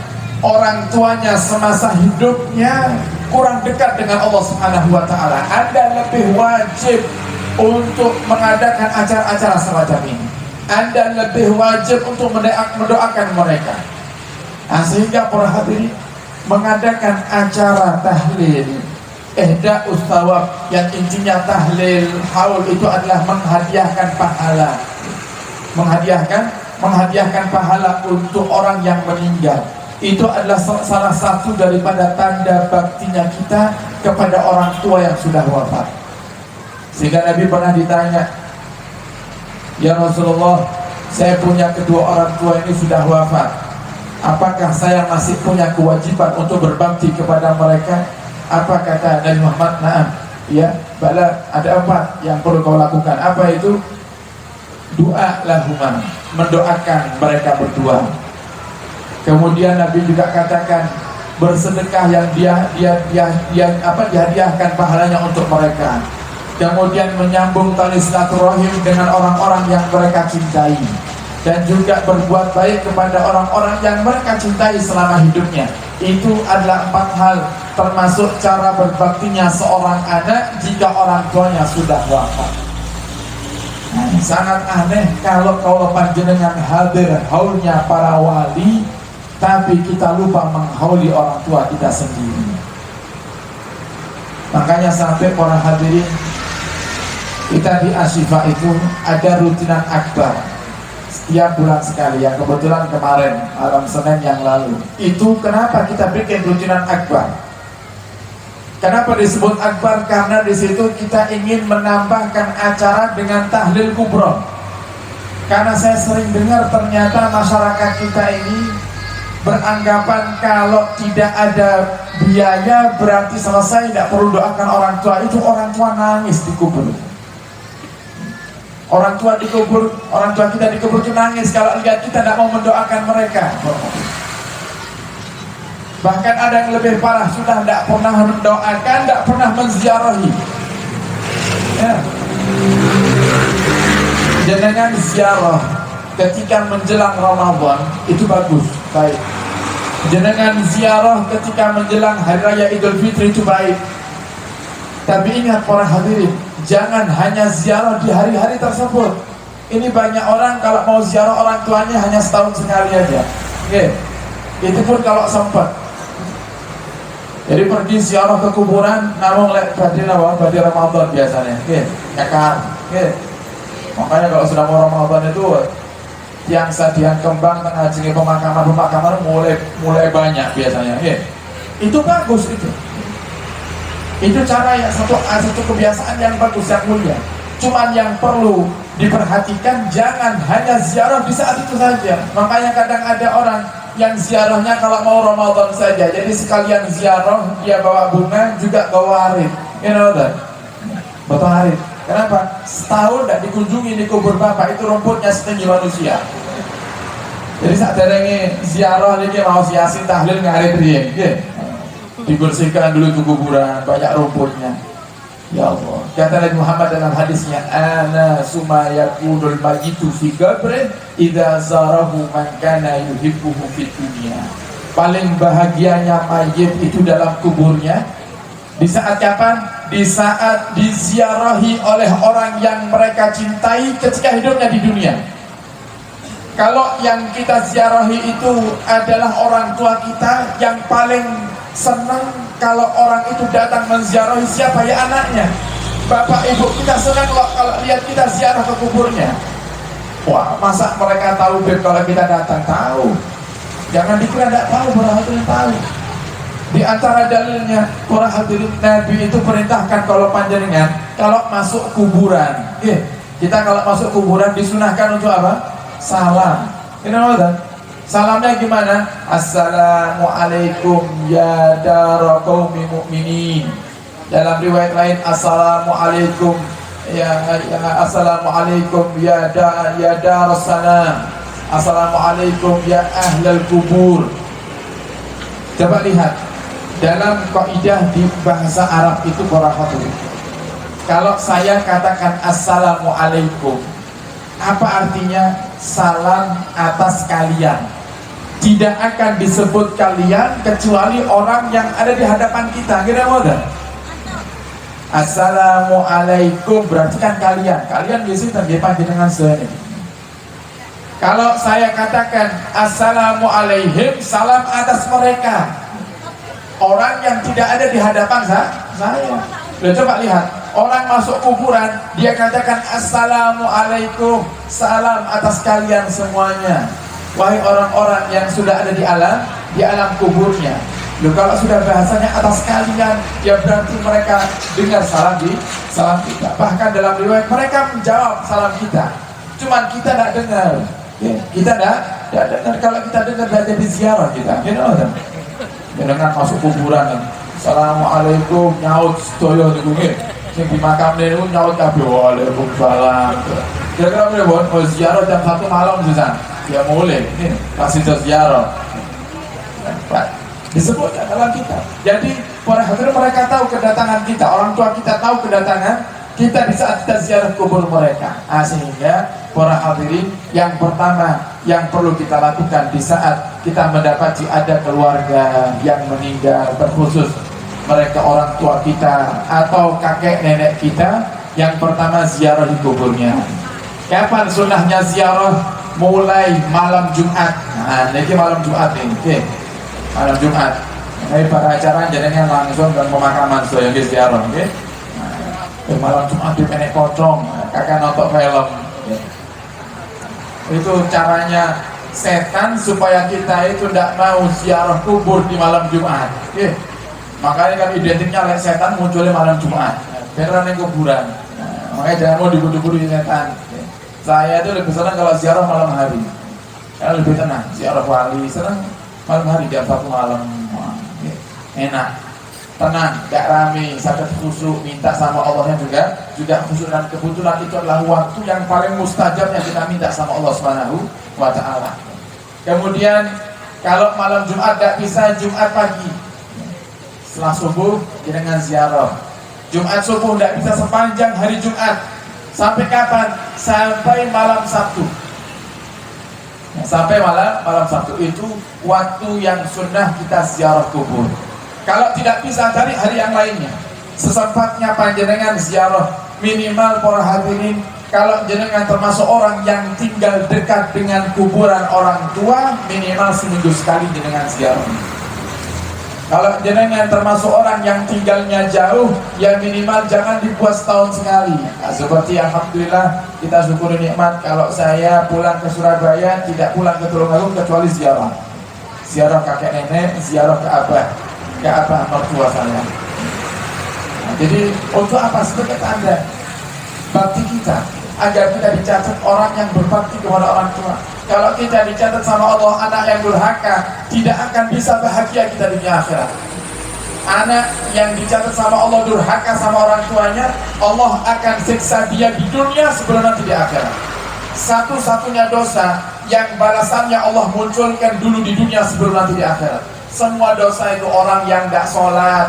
S5: orang tuanya semasa hidupnya kurang dekat dengan Allah Subhanahu wa taala, Anda lebih wajib untuk mengadakan acara-acara semacam ini. Anda lebih wajib untuk mendoakan mereka. Nah, sehingga para hadirin mengadakan acara tahlil, ihda'us thawab, yang intinya tahlil haul itu adalah menghadiahkan pahala. Menghadiahkan pahala untuk orang yang meninggal. Itu adalah salah satu daripada tanda baktinya kita kepada orang tua yang sudah wafat. Sehingga Nabi pernah ditanya, ya Rasulullah, saya punya kedua orang tua ini sudah wafat, apakah saya masih punya kewajiban untuk berbakti kepada mereka? Apa kata Nabi Muhammad? Naam, ya, bala, ada 4 yang perlu kau lakukan. Apa itu? Doa lahumah, mendoakan mereka berdua. Kemudian Nabi juga katakan bersedekah yang dihadiahkan pahalanya untuk mereka. Kemudian menyambung tali silaturahim dengan orang-orang yang mereka cintai, dan juga berbuat baik kepada orang-orang yang mereka cintai selama hidupnya. Itu adalah 4 hal, termasuk cara berbaktinya seorang anak jika orang tuanya sudah wafat. Sangat aneh kalau panjenengan hadir haulnya para wali, tapi kita lupa menghauli orang tua kita sendiri. Makanya sampai para hadirin, kita di Asyifa itu ada rutinan akbar setiap bulan sekali, yang kebetulan kemarin malam Senin yang lalu. Itu kenapa kita bikin rutinan akbar? Kenapa disebut akbar? Karena di situ kita ingin menambahkan acara dengan tahlil kubro. Karena saya sering dengar ternyata masyarakat kita ini beranggapan kalau tidak ada biaya berarti selesai, tidak perlu doakan orang tua. Itu orang tua nangis di kubur. Orang tua dikubur, orang tua kita dikubur itu nangis kalau lihat kita tidak mau mendoakan mereka. Bahkan ada yang lebih parah, sudah tidak pernah mendoakan, tidak pernah menziarahi. Ya. Jangan ziarah ketika menjelang Ramadan itu bagus, baik. Jangan ziarah ketika menjelang Hari Raya Idul Fitri itu baik. Tapi ingat para hadirin, jangan hanya ziarah di hari-hari tersebut. Ini banyak orang kalau mau ziarah orang tuanya hanya setahun sekali aja. Oke. Itu pun kalau sempat. Jadi pergi ziarah ke kuburan, namun badai Ramadan biasanya. Oke, nyakar. Oke. Makanya kalau sudah mau Ramadan itu yang sadian kembang tengah jengi pemakaman mulai banyak biasanya. Oke. Itu bagus itu. Itu cara yang satu kebiasaan yang bagus, yang mulia. Cuman yang perlu diperhatikan, jangan hanya ziarah di saat itu saja. Makanya kadang ada orang yang ziarahnya kalau mau Ramadan saja. Jadi sekalian ziarah dia bawa bunga juga bawa harid. You know that? Betul harid. Kenapa? Setahun tidak dikunjungi di kubur bapak, itu rumputnya setinggi manusia. Jadi saat derenge ziarah lagi mau siasin tahlil ngarit riyen. Dibersihkan dulu itu kuburan, banyak rumputnya. Ya Allah. Kata Nabi Muhammad dalam hadisnya, ana suma yakunul majitu fi qabri idza zarahu man kana yuhibbuhu fid dunya. Paling bahagianya mayit itu dalam kuburnya. Di saat kapan? Di saat diziarahi oleh orang yang mereka cintai ketika hidupnya di dunia. Kalau yang kita ziarahi itu adalah orang tua kita, yang paling senang kalau orang itu datang menziarahi siapa? Ya anaknya. Bapak ibu kita senang kalau lihat kita ziarah ke kuburnya. Wah, masa mereka tahu kalau kita datang? Tahu. Jangan dikira tidak tahu, para hadirin tahu. Di antara dalilnya, para hadirin, Nabi itu perintahkan kalau panjenengan kalau masuk kuburan, kita kalau masuk kuburan disunahkan untuk apa? Salam. Ini apa? Salamnya gimana? Assalamualaikum ya dara qaumi mu'minin. Dalam riwayat lain, assalamualaikum assalamualaikum ya darus salam. Assalamualaikum ya ahlal kubur. Coba lihat dalam kaidah di bahasa Arab itu para hadirin. Kalau saya katakan assalamualaikum, apa artinya? Salam atas kalian. Tidak akan disebut kalian kecuali orang yang ada di hadapan kita. Kira modal. Assalamualaikum berarti kan kalian. Kalian biasanya terjepang dengan saya. Kalau saya katakan assalamualaikum, salam atas mereka, orang yang tidak ada di hadapan saya. Coba lihat, orang masuk kuburan, dia katakan assalamualaikum, salam atas kalian semuanya. Wahai orang-orang yang sudah ada di alam kuburnya. Loh, kalau sudah bahasanya atas kalian, ya berarti mereka dengar salam kita. Bahkan dalam riwayat mereka menjawab salam kita. Cuman kita tidak dengar. Kita tidak Ya, dan kalau kita dengar dari jadi ziarah kita, dengan masuk kuburan, assalamualaikum nyaut sedoyo niku nggih. Sing di makam niku nyaut kabeh waalaikumsalam. Kira-kira pripun? Oh ziarah jam 1 malam sisan. Ya mulai, ini pasti ziarah. Pak, disebut dalam kita. Jadi para hadirin mereka tahu kedatangan kita, orang tua kita tahu kedatangan kita di saat kita ziarah kubur mereka. Sehingga para hadirin yang pertama yang perlu kita lakukan di saat kita mendapati ada keluarga yang meninggal, terkhusus mereka orang tua kita atau kakek nenek kita, yang pertama ziarah di kuburnya. Kapan sunnahnya ziarah? Mulai malam Jumat. Nah, ini malam Jumat ini. Oke. Malam Jumat. Ini para acara jadinya langsung dan pemakaman saya yang ziarah, oke. Nah, malam Jumat di penek pocong, kakak nonton film. Ya. Itu caranya setan supaya kita itu tidak mau ziarah kubur di malam Jumat. Oke. Makanya kan identiknya oleh setan munculnya malam Jumat. Beneran yang kuburan. Nah, makanya jangan mau dibudu-budu setan. Saya itu lebih senang kalau ziarah malam hari, karena lebih tenang. Ziarah wali senang malam hari jam 1 malam, enak, tenang, gak rame, sakit khusyuk, minta sama Allahnya juga khusyuk, dan kebetulan itu adalah waktu yang paling mustajab yang kita minta sama Allah Subhanahu wa Ta'ala. Kemudian kalau malam Jumat gak bisa, Jumat pagi setelah subuh dengan ziarah. Jumat subuh gak bisa sepanjang hari Jumat. Sampai kapan? Sampai malam Sabtu. Sampai malam Sabtu itu waktu yang sunnah kita ziarah kubur. Kalau tidak bisa cari hari yang lainnya, sesempatnya panjenengan ziarah. Minimal para hadirin, kalau jenengan termasuk orang yang tinggal dekat dengan kuburan orang tua, minimal seminggu sekali jenengan ziarah. Kalau jenengan termasuk orang yang tinggalnya jauh, ya minimal jangan dibuat setahun sekali. Nah, seperti alhamdulillah kita syukuri nikmat, kalau saya pulang ke Surabaya tidak pulang ke Tulungagung kecuali ziarah. Ziarah kakek nenek, ziarah ke abah mertua saya. Nah, jadi untuk apa? Sebagai tanda bakti kita, agar kita dicatat orang yang berbakti kepada orang tua. Kalau kita dicatat sama Allah anak yang durhaka, tidak akan bisa bahagia kita di dunia akhirat. Anak yang dicatat sama Allah durhaka sama orang tuanya, Allah akan siksa dia di dunia sebelum nanti di akhirat. Satu-satunya dosa yang balasannya Allah munculkan dulu di dunia sebelum nanti di akhirat. Semua dosa itu orang yang tidak sholat,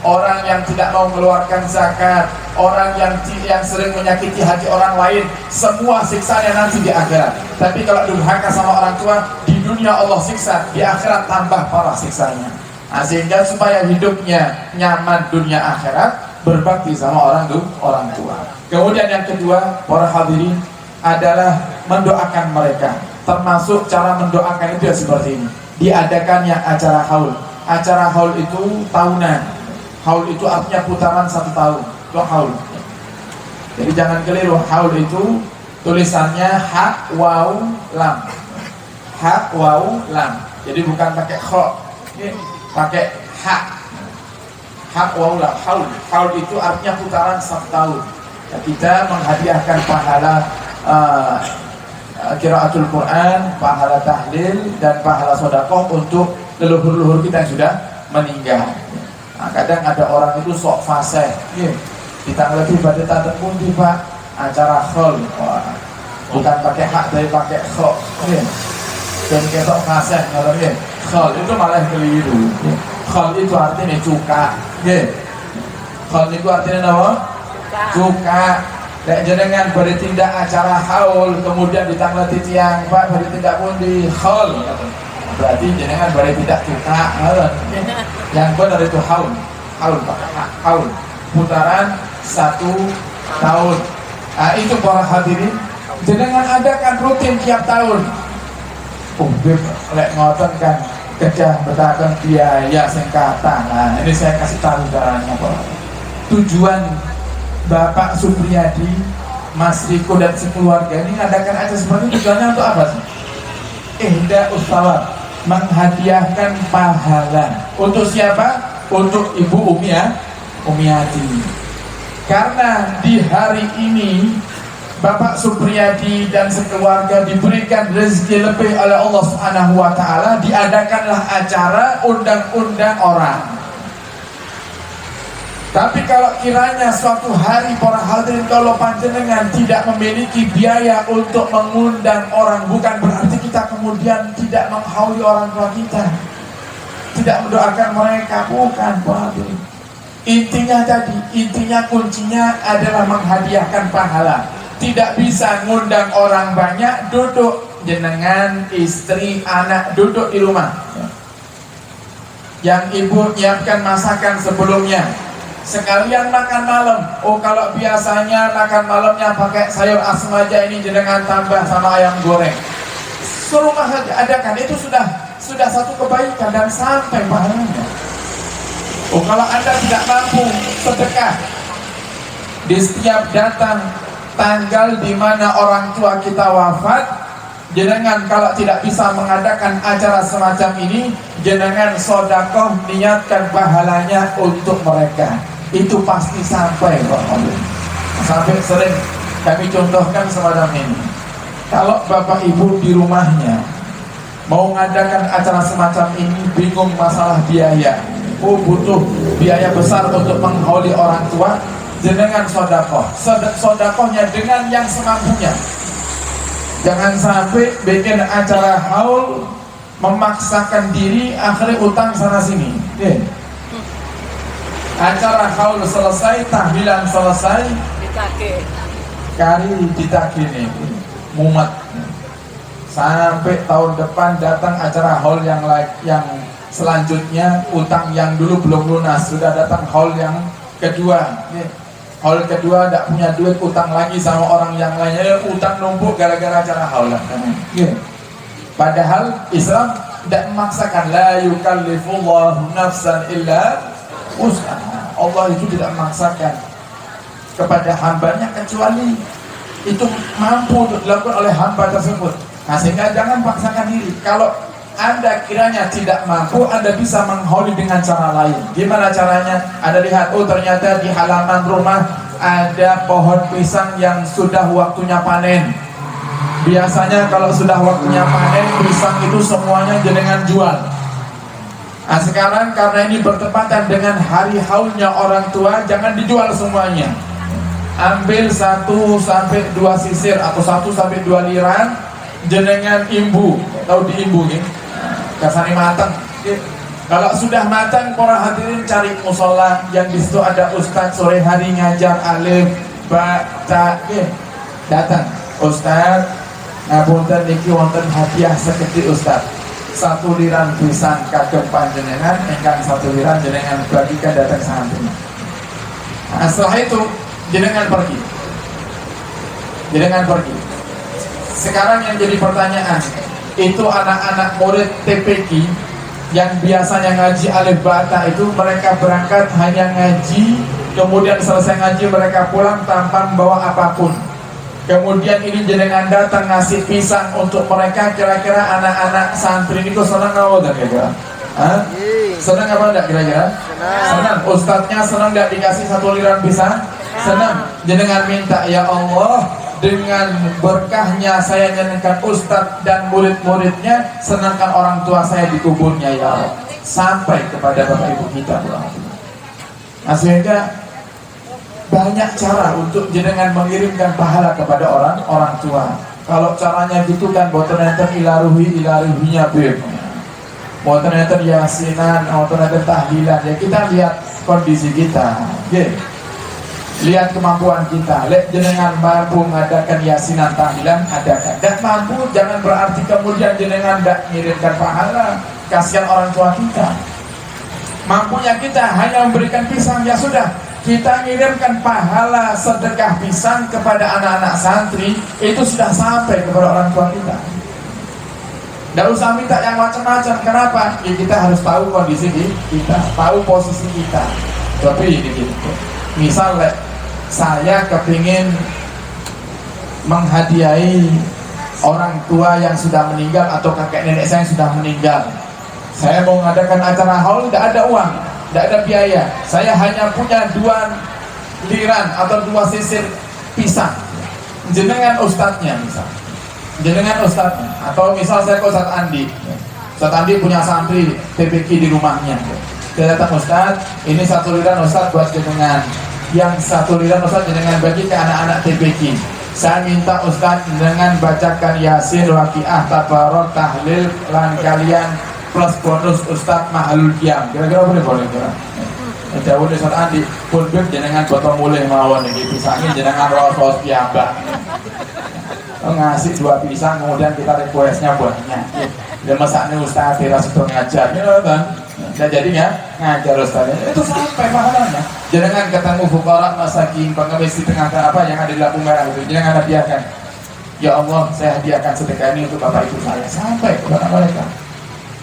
S5: orang yang tidak mau mengeluarkan zakat, orang yang sering menyakiti hati orang lain, semua siksanya nanti di akhirat. Tapi kalau durhaka sama orang tua, di dunia Allah siksa, di akhirat tambah parah siksanya. Nah, sehingga supaya hidupnya nyaman dunia akhirat, berbakti sama orang tua. Kemudian yang kedua, para hadirin, adalah mendoakan mereka. Termasuk cara mendoakan itu ya seperti ini. Diadakannya acara haul. Acara haul itu tahunan. Haul itu artinya putaran 1 tahun. Itu haul. Jadi jangan keliru, haul itu tulisannya ha waw lam. Ha waw lam. Jadi bukan pakai kho, pakai ha. Ha waw lam. Haul. Haul itu artinya putaran 1 tahun. Kita menghadiahkan pahala qiraatul Quran, pahala tahlil dan pahala sedekah untuk leluhur-leluhur kita yang sudah meninggal. Nah, kadang ada orang itu sok fasih, kita lebih pada tanda pundi Pak, acara khol, bukan pakai hak tapi pakai khol, dan kita fasih ngalami khol itu malah keliru. Khol itu artinya cuka, khol itu artinya apa? Cuka. Dan jenengan bertindak acara haul, kemudian ditangleti tiang Pak bertindak pun di haul, berarti jenengan bertindak cuka. Yang benar itu haul, haul putaran 1 tahun. Nah, itu para hadirin, jenengan adakan rutin tiap tahun. Lek ngoten kan kerja betakan biaya singkatan. Nah, ini saya kasih tahu caranya Pak. Tujuan Bapak Supriyadi, Mas Riko dan sekeluarga ini mengadakan acara seperti ini tujuannya untuk apa sih? Ihda Ustawab, menghadiahkan pahala. Untuk siapa? Untuk Ibu Umiyati. Karena di hari ini Bapak Supriyadi dan sekeluarga diberikan rezeki lebih oleh Allah Subhanahu wa taala, diadakanlah acara undang-undang orang. Tapi kalau kiranya suatu hari para hadirin, kalau panjenengan tidak memiliki biaya untuk mengundang orang, bukan berarti kita kemudian tidak menghauli orang tua kita, tidak mendoakan mereka, bukan para hadirin. Intinya kuncinya adalah menghadiahkan pahala. Tidak bisa ngundang orang banyak, duduk jenengan, istri, anak duduk di rumah. Yang ibu nyiapkan masakan sebelumnya, sekalian makan malam. Oh, kalau biasanya makan malamnya pakai sayur asem aja, ini jenengan tambah sama ayam goreng. Serumah saja adakan, itu sudah satu kebaikan dan sampai pahalanya. Oh, kalau Anda tidak mampu sedekah di setiap datang tanggal di mana orang tua kita wafat, jenengan kalau tidak bisa mengadakan acara semacam ini, jenengan sodakoh, niatkan pahalanya untuk mereka. Itu pasti sampai, Pak. Sampai sering kami contohkan semacam ini. Kalau bapak ibu di rumahnya mau mengadakan acara semacam ini, bingung masalah biaya, oh butuh biaya besar untuk menghauli orang tua, jenengan sodakoh. Sodakohnya dengan yang semampunya. Jangan sampai bikin acara haul, memaksakan diri, akhirnya utang sana sini. Acara haul selesai, tahlilan selesai, kari ditagih nih, mumet. Sampai tahun depan datang acara haul yang selanjutnya, utang yang dulu belum lunas, sudah datang haul yang kedua. Haul kedua tidak punya duit, utang lagi sama orang yang lainnya, utang numpuk gara-gara acara haul. Padahal Islam tidak memaksakan, la yukallifullahu nafsan illa usaha. Allah itu tidak memaksakan kepada hambanya kecuali itu mampu untuk dilakukan oleh hamba tersebut. Nah, sehingga jangan paksakan diri. Kalau Anda kiranya tidak mampu, Anda bisa menghauli dengan cara lain. Gimana caranya? Anda lihat, oh ternyata di halaman rumah ada pohon pisang yang sudah waktunya panen. Biasanya kalau sudah waktunya panen, pisang itu semuanya jenengan jual. Nah, sekarang karena ini bertepatan dengan hari haulnya orang tua, jangan dijual semuanya. Ambil 1 sampai 2 sisir atau 1 sampai 2 liran, jenengan imbu. Tahu diimbu ya? Kasani matang. Kalau sudah matang, para hadirin cari musola yang di situ ada ustaz sore hari ngajar alif ba ta. Datang, ustaz, ngapunten niki wonten hadiah sekedhik ustaz. 1 liran pisang kagem panjenengan, ingkang 1 liran jenengan bagikan datang santri. Nah, setelah itu jenengan pergi. Sekarang yang jadi pertanyaan, itu anak-anak murid TPQ yang biasanya ngaji alif bata itu, mereka berangkat hanya ngaji, kemudian selesai ngaji mereka pulang tanpa membawa apapun. Kemudian ini jenengan datang ngasih pisang untuk mereka, kira-kira anak-anak santri ini kok senang nggak kira-kira? Senang apa enggak kira-kira? Senang. Ustadznya senang enggak dikasih 1 liran pisang? Senang. Jenengan minta, ya Allah, dengan berkahnya saya nyenengkan ustadz dan murid-muridnya, senangkan orang tua saya di kuburnya ya Allah. Sampai kepada bapak ibu kita. Nah, sehingga banyak cara untuk jenengan mengirimkan pahala kepada orang tua. Kalau caranya gitu kan, boten enten ilaruhinya beb, boten enten yasinan, boten enten tahlilan. Ya kita lihat kondisi kita, lihat kemampuan kita. Lek jenengan mampu mengadakan yasinan tahlilan, adakan. Dan mampu jangan berarti kemudian jenengan tidak mengirimkan pahala. Kasihan orang tua kita. Mampunya kita hanya memberikan pisang, ya sudah, kita ngirimkan pahala sedekah pisang kepada anak-anak santri, itu sudah sampai kepada orang tua kita. Tidak usah minta yang macam-macam. Kenapa? Ya kita harus tahu kondisi kita, tahu posisi kita. Tapi ini gitu. Misalnya saya kepingin menghadiahi orang tua yang sudah meninggal atau kakek nenek saya yang sudah meninggal. Saya mau mengadakan acara haul, tidak ada uang, tidak ada biaya. Saya hanya punya 2 liran atau 2 sisir pisang. jenengan ustadznya misal, jenengan ustadznya, atau misal saya ke Ustadz Andi, Ustadz Andi punya santri TPQ di rumahnya, dia datang, Ustadz, ini 1 liran Ustadz buat jenengan, yang 1 liran Ustadz jenengan bagi ke anak-anak TPQ. Saya minta Ustadz dengan bacakan Yasin, Waqiah, Tabarok, Tahlil, lan kalian plus bonus Ustadz Mahalul Qiyam. Kira-kira boleh kira. Jauh di Ustadz Andi pun jenengan potong mulai mawon ini pisangin jenengan ros piyambak. Ngasih 2 pisang kemudian kita requestnya buatnya. Dan masaknya Ustadz Tiras itu ngajar, kan? Dan jadinya ngajar Ustadz itu sampai pahalanya. Jangan ketemu fuqara masakin pengemis di tengah apa yang ada di lampu merah itu, jangan hadiahkan. Ya Allah, saya hadiahkan sedekah ini untuk bapak ibu saya sampai kepada mereka.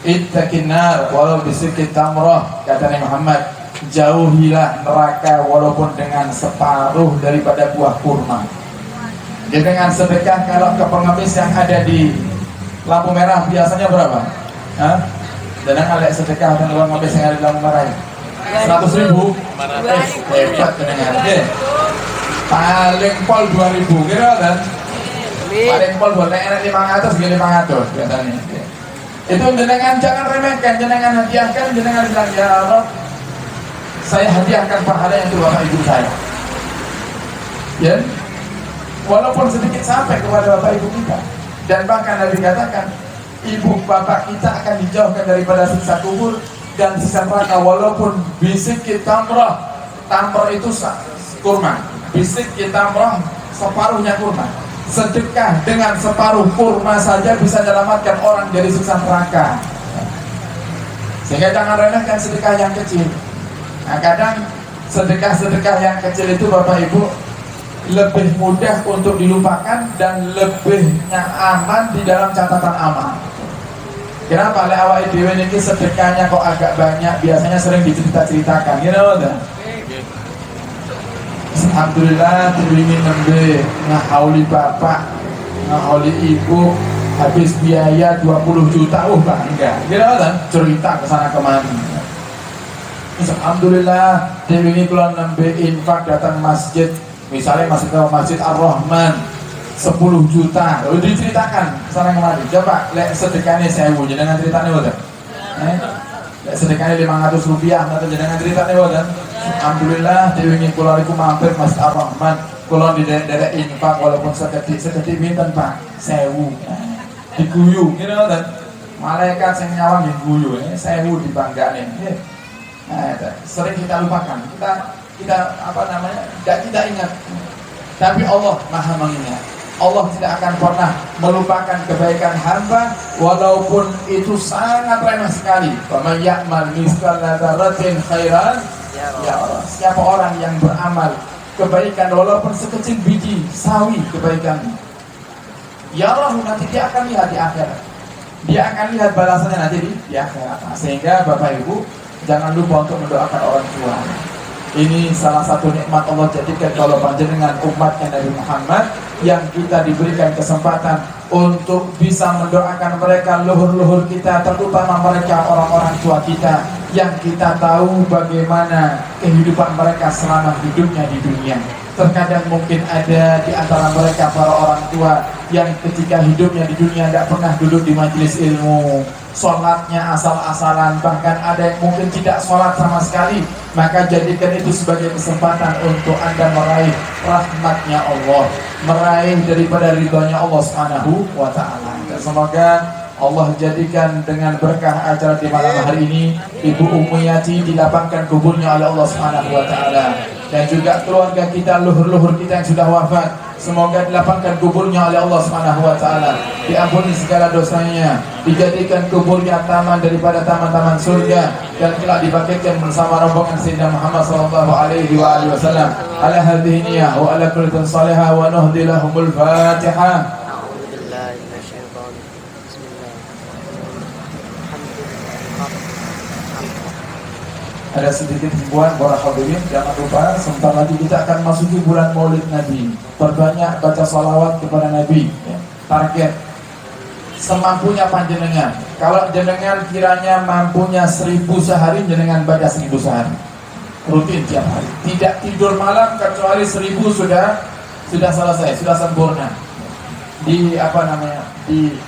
S5: Ittaqin nar walau bisikit tamrah, kata Nabi Muhammad, jauhilah neraka walaupun dengan separuh daripada buah kurma. Jadi dengan sedekah kalau ke pengemis yang ada di lampu merah biasanya berapa? Dan alek sedekah dan orang pengemis yang ada di lampu merah 100.000. Hebat dengan paling pol 2.000 kira kan? Paling pol boleh enak 500 gini 500 katanya. Itu jenengan jangan remehkan, jenengan hadiahkan, jenengan bilang ya Allah, saya hadiahkan pahala yang untuk bapak ibu saya. Ya, walaupun sedikit sampai kepada bapak ibu kita. Dan bahkan Nabi katakan, ibu bapak kita akan dijauhkan daripada siksa kubur dan siksa neraka walaupun bisikit tamrah. Tamrah itu kurma, bisikit tamrah separuhnya kurma. Sedekah dengan separuh kurma saja bisa menyelamatkan orang dari siksa neraka. Sehingga jangan remehkan sedekah yang kecil. Nah, kadang sedekah-sedekah yang kecil itu bapak ibu lebih mudah untuk dilupakan dan lebihnya aman di dalam catatan amal. Kenapa? Oleh awal dewe ini sedekahnya kok agak banyak, biasanya sering dicerita-ceritakan. You know that? Alhamdulillah terbingin nembe ngahauli bapak, ngahauli ibu, habis biaya 20 juta, bangga. You know that? Cerita kesana kemari. Alhamdulillah terbingin keluar nembe infak datang masjid. Misalnya masjid Ar-Rahman 10 juta, lalu diceritakan sana kemari. Coba lek sedekahnya 1000, jangan ceritanya boten. Lek sedekahnya 500 rupiah, nanti jangan ceritanya boten. Alhamdulillah dewi ingin kula iku mampir masjid Ar-Rahman, kula di daerah infak walaupun seketik minten Pak 1000. Diguyu, ngene boten. Malaikat sing nyawang diguyu, 1000 dibanggane. Nah, sering kita lupakan. Kita apa namanya, tidak kita ingat, tapi Allah maha mengingat. Allah tidak akan pernah melupakan kebaikan hamba walaupun itu sangat remeh sekali. Faman ya'mal mithqala dzarratin khairan yarah. Siapa orang yang beramal kebaikan walaupun sekecil biji sawi kebaikan, yarah, nanti dia akan lihat di akhirat. Dia akan lihat balasannya nanti di akhirat. Sehingga Bapak Ibu jangan lupa untuk mendoakan orang tua. Ini salah satu nikmat Allah jadikan kalau panjenengan umatnya Nabi Muhammad yang kita diberikan kesempatan untuk bisa mendoakan mereka, luhur-luhur kita, terutama mereka orang-orang tua kita yang kita tahu bagaimana kehidupan mereka selama hidupnya di dunia. Terkadang mungkin ada di antara mereka para orang tua yang ketika hidupnya di dunia tidak pernah duduk di majelis ilmu, sholatnya asal-asalan, bahkan ada yang mungkin tidak sholat sama sekali. Maka jadikan itu sebagai kesempatan untuk Anda meraih rahmatnya Allah, meraih daripada ridhonya Allah Subhanahu wa ta'ala. Dan semoga Allah jadikan dengan berkah acara di malam hari ini Ibu Umiyati dilapangkan kuburnya oleh Allah Subhanahu wa ta'ala, dan juga keluarga kita, luhur-luhur kita yang sudah wafat, semoga dilapangkan kuburnya oleh Allah Subhanahu wa ta'ala, diampuni segala dosanya, dijadikan kuburnya taman daripada taman-taman surga, dan telah dibangkitkan bersama rombongan Sayyidina Muhammad sallallahu alaihi wasallam. Ala hadhihi niyyah wa ala kulli salihah wa nuhdi lahumul Fatihah. Ada sedikit himbauan para hadirin, jangan lupa sebentar lagi kita akan masuki bulan Maulid Nabi. Perbanyak baca salawat kepada Nabi. Target semampunya panjenengan. Kalau jenengan kiranya mampunya 1000 sehari, jenengan baca 1000 sehari. Rutin tiap hari. Tidak tidur malam kecuali 1000 sudah sudah selesai, sudah sempurna. Di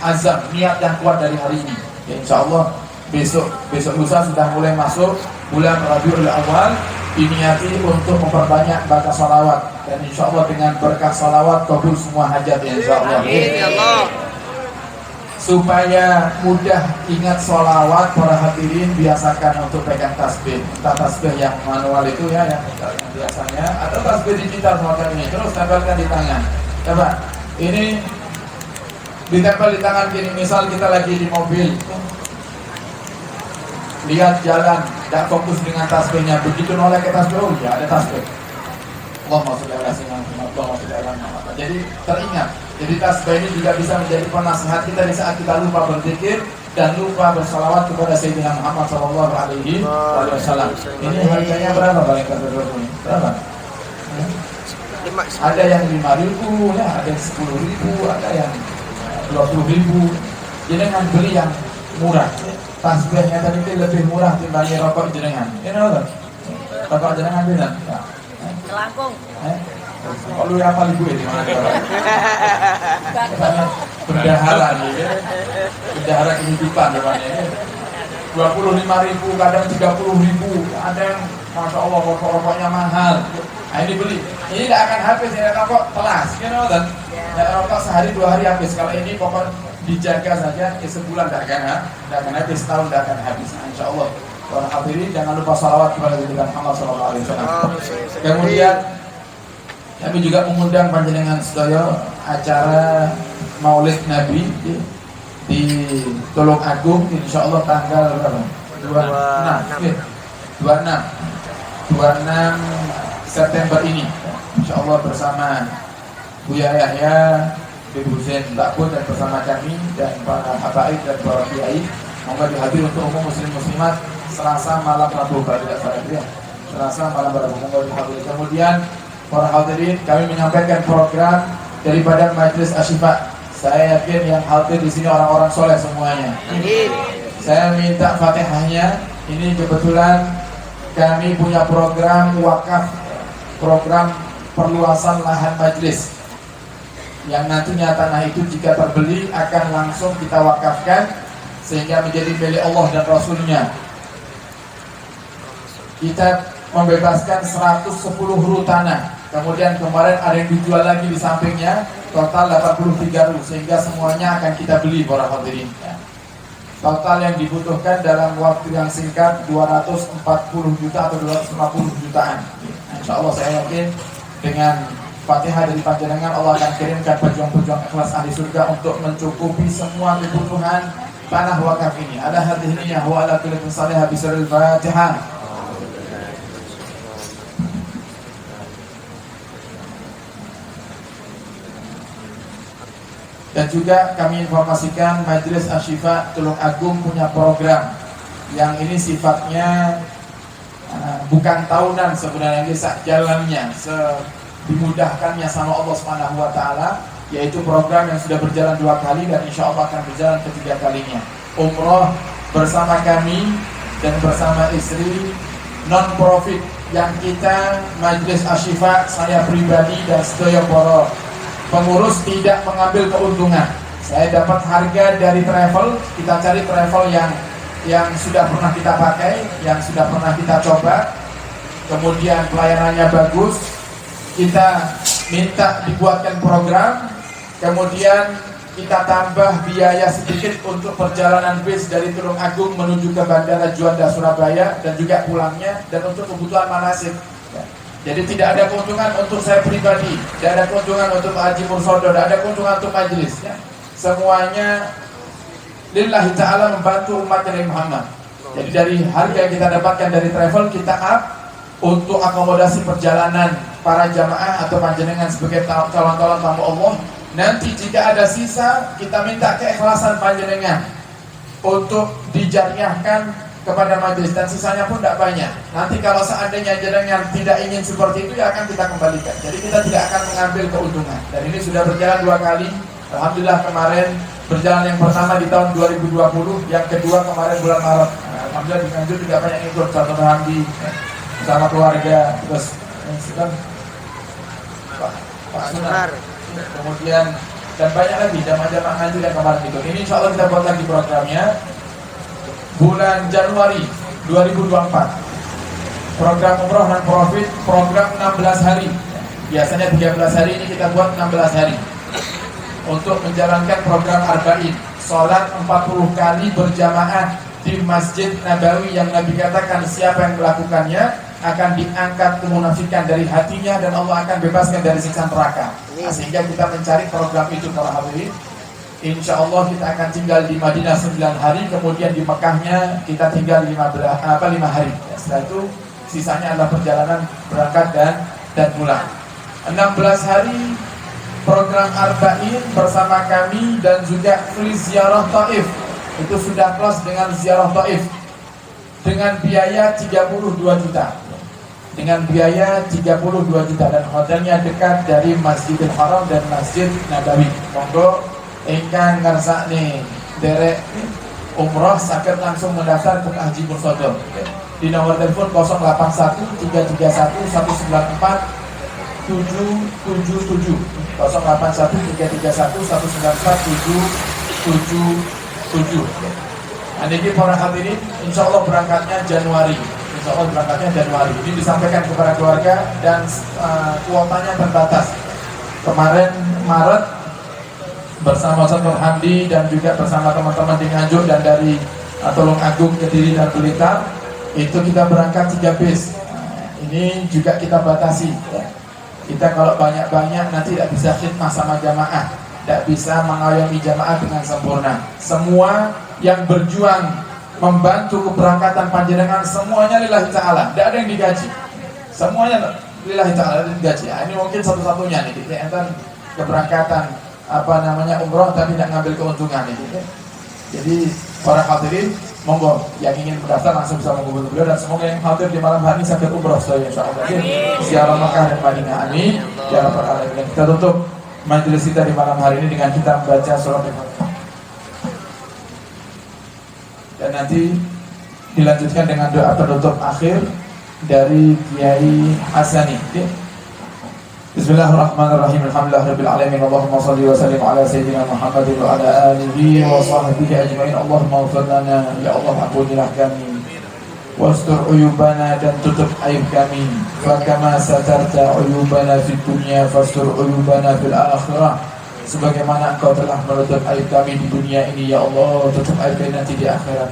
S5: azam niat yang kuat dari hari ini. Ya, insya Allah besok lusa sudah mulai masuk bulan Rabiul Awal, diniati untuk memperbanyak baca salawat, dan insya Allah dengan berkah salawat kabul semua hajat ya insya Allah.
S4: Amin ya Allah.
S5: Supaya mudah ingat salawat, para hadirin biasakan untuk pegang tasbih. Entah tasbih yang manual itu ya, yang biasanya, atau tasbih digital semacam ini, terus tempelkan di tangan. Coba ini ditempel di tangan kiri. Misal kita lagi di mobil, lihat jalan, tidak fokus dengan tasbihnya, begitu noleh ke tasbih, oh ya ada tasbih. Allahumma sholli ala sayyidina Muhammad. Jadi teringat. Jadi tasbih ini juga bisa menjadi penasihat kita di saat kita lupa berzikir dan lupa bersalawat kepada Sayyidina Muhammad sallallahu alaihi wasallam. Ini harganya berapa paling terbaru ini? Berapa? Ada yang 5.000 ya, ada yang 10.000, ada yang 20.000. Jenengan beli yang murah. Tasbihnya tadi itu lebih murah dibanding rokok jenengan. Ini apa? Rokok jenengan beda.
S6: Kelangkung.
S5: Kok lu hafal ibu ya di mana? Bendahara nih, ya. Bendahara kehidupan depannya. 25.000, kadang 30.000, ada yang masya Allah rokok-rokoknya mahal. Nah ini beli, ini tidak akan habis, ini rokok telas, kan? Ya rokok sehari 2 hari habis. Kalau ini pokok dijaga saja, sebulan tidak akan habis, setahun tidak akan habis. Insya Allah. Para hadirin jangan lupa salawat kepada Nabi Muhammad SAW. Kemudian kami juga mengundang panjenengan sedaya acara Maulid Nabi di Tulung Agung, insya Allah tanggal berapa? 26 September ini, insya Allah bersama Buya Yahya, Ibu Husain Bakun, dan bersama kami dan para habaib dan para kiai. Moga dihadir untuk umum muslim-muslimat Selasa malam Rabu, tidak salah ya. Selasa malam Rabu, moga dihadir. Kemudian para hadirin, kami menyampaikan program daripada Majelis Asyifa. Saya yakin yang hadir di sini orang-orang soleh semuanya. Saya minta Fatihahnya. Ini kebetulan kami punya program wakaf, program perluasan lahan majelis, yang nantinya tanah itu jika terbeli akan langsung kita wakafkan sehingga menjadi milik Allah dan Rasulnya. Kita membebaskan 110 ru tanah. Kemudian kemarin ada yang dijual lagi di sampingnya, total 83 ru, sehingga semuanya akan kita beli para hadirin. Total yang dibutuhkan dalam waktu yang singkat 240 juta atau 250 jutaan. Insya Allah saya yakin dengan Fatihah dari panjenengan Allah akan kirimkan pejuang-pejuang ikhlas ahli surga untuk mencukupi semua kebutuhan tanah wakaf ini. Ada hadisnya wa ala kulli salihah bisiril Fatihah. Dan juga kami informasikan Majelis Asyifa Tulung Agung punya program yang ini sifatnya bukan tahunan sebenarnya, ini jalannya dimudahkannya sama Allah Subhanahu wa taala, yaitu program yang sudah berjalan 2 kali dan insya Allah akan berjalan ketiga kalinya. Umroh bersama kami dan bersama istri, non profit yang kita Majelis Asyifa, saya pribadi dan sedaya para pengurus tidak mengambil keuntungan. Saya dapat harga dari travel, kita cari travel yang sudah pernah kita pakai, yang sudah pernah kita coba, kemudian pelayanannya bagus. Kita minta dibuatkan program, kemudian kita tambah biaya sedikit untuk perjalanan bis dari Tulung Agung menuju ke Bandara Juanda Surabaya dan juga pulangnya, dan untuk kebutuhan manasik. Jadi tidak ada keuntungan untuk saya pribadi, tidak ada keuntungan untuk Haji Mursodo, tidak ada keuntungan untuk majelis ya. Semuanya lillahi ta'ala membantu umat Nabi Muhammad. Jadi dari harga yang kita dapatkan dari travel, kita up untuk akomodasi perjalanan para jamaah atau panjenengan sebagai calon-calon tamu Allah. Nanti jika ada sisa, kita minta keikhlasan panjenengan untuk dijariahkan kepada majelis, dan sisanya pun tidak banyak. Nanti kalau seandainya jenengan tidak ingin seperti itu, ya akan kita kembalikan. Jadi kita tidak akan mengambil keuntungan. Dan ini sudah berjalan 2 kali. Alhamdulillah kemarin berjalan yang pertama di tahun 2020, yang kedua kemarin bulan Maret. Alhamdulillah dilanjut tidak banyak yang ikut, Ustaz Hamdi bersama keluarga. Terus Pak Sunar, kemudian dan banyak lagi jamaah-jamaah ngaji dan kemarin itu. Ini insya Allah kita buat lagi programnya bulan Januari 2024. Program umroh dan profit, program 16 hari. Biasanya 13 hari, ini kita buat 16 hari untuk menjalankan program Arba'in, sholat 40 kali berjamaah di Masjid Nabawi yang Nabi katakan siapa yang melakukannya akan diangkat kemunafikan dari hatinya dan Allah akan bebaskan dari siksa neraka. Sehingga kita mencari program itu para hadirin. Insya Allah kita akan tinggal di Madinah 9 hari, kemudian di Mekahnya kita tinggal 5 hari. Setelah itu sisanya adalah perjalanan berangkat dan pulang. 16 hari program Arba'in bersama kami dan juga free ziarah Taif. Itu sudah close dengan ziarah Taif dengan biaya 32 juta. Dengan biaya 32 juta dan hotelnya dekat dari Masjidil Haram dan Masjid Nabawi. Monggo ingkang ngersakne derek umroh saged langsung mendaftar ke Haji Mursodo. Di nomor telepon 081 331 194 777 081 331 194 777. Ini para hadirin, insya Allah berangkatnya Januari. Insya Allah berangkatnya Januari. Ini disampaikan kepada keluarga dan kuotanya terbatas. Kemarin Maret bersama Ustaz Nur Hamdi dan juga bersama teman-teman di Nganjuk dan dari Tulung Agung, Kediri dan Blitar, itu kita berangkat 3 bis. Ini juga kita batasi. Kita kalau banyak-banyak nanti tidak bisa khidmah sama jamaah, tidak bisa mengayomi jamaah dengan sempurna. Semua yang berjuang membantu keberangkatan panjenengan semuanya lillahi ta'ala, tidak ada yang digaji, semuanya lillahi ta'ala digaji. Ini mungkin satu-satunya nih, enten keberangkatan umroh tapi tidak ngambil keuntungan nih. Jadi para hadirin, monggo yang ingin mendaftar langsung bisa menghubungi beliau dan semoga yang hadir di malam hari ini sakit umroh saya insyaallah. Ziarah Makkah dan Madinah, amin ya rabbal alamin. Kita tutup majelis kita di malam hari ini dengan kita membaca surat Al-Fatihah. Dan nanti dilanjutkan dengan doa penutup akhir dari Kiai Hasani. Bismillahirrahmanirrahim. Alhamdulillahirabbil alamin. Allahumma shalli wa sallim ala sayyidina Muhammadin wa ala alihi wa sahbihi ajmain. Allahumma ighfir lana, ya Allah ampunilah kami. Wastur uyubana, dan tutup aib kami. Fa kama satarta uyubana fid dunya fastur uyubana fil akhirah. Sebagaimana Engkau telah menutup aib kami di dunia ini, ya Allah, tutup aib kami nanti di akhirat.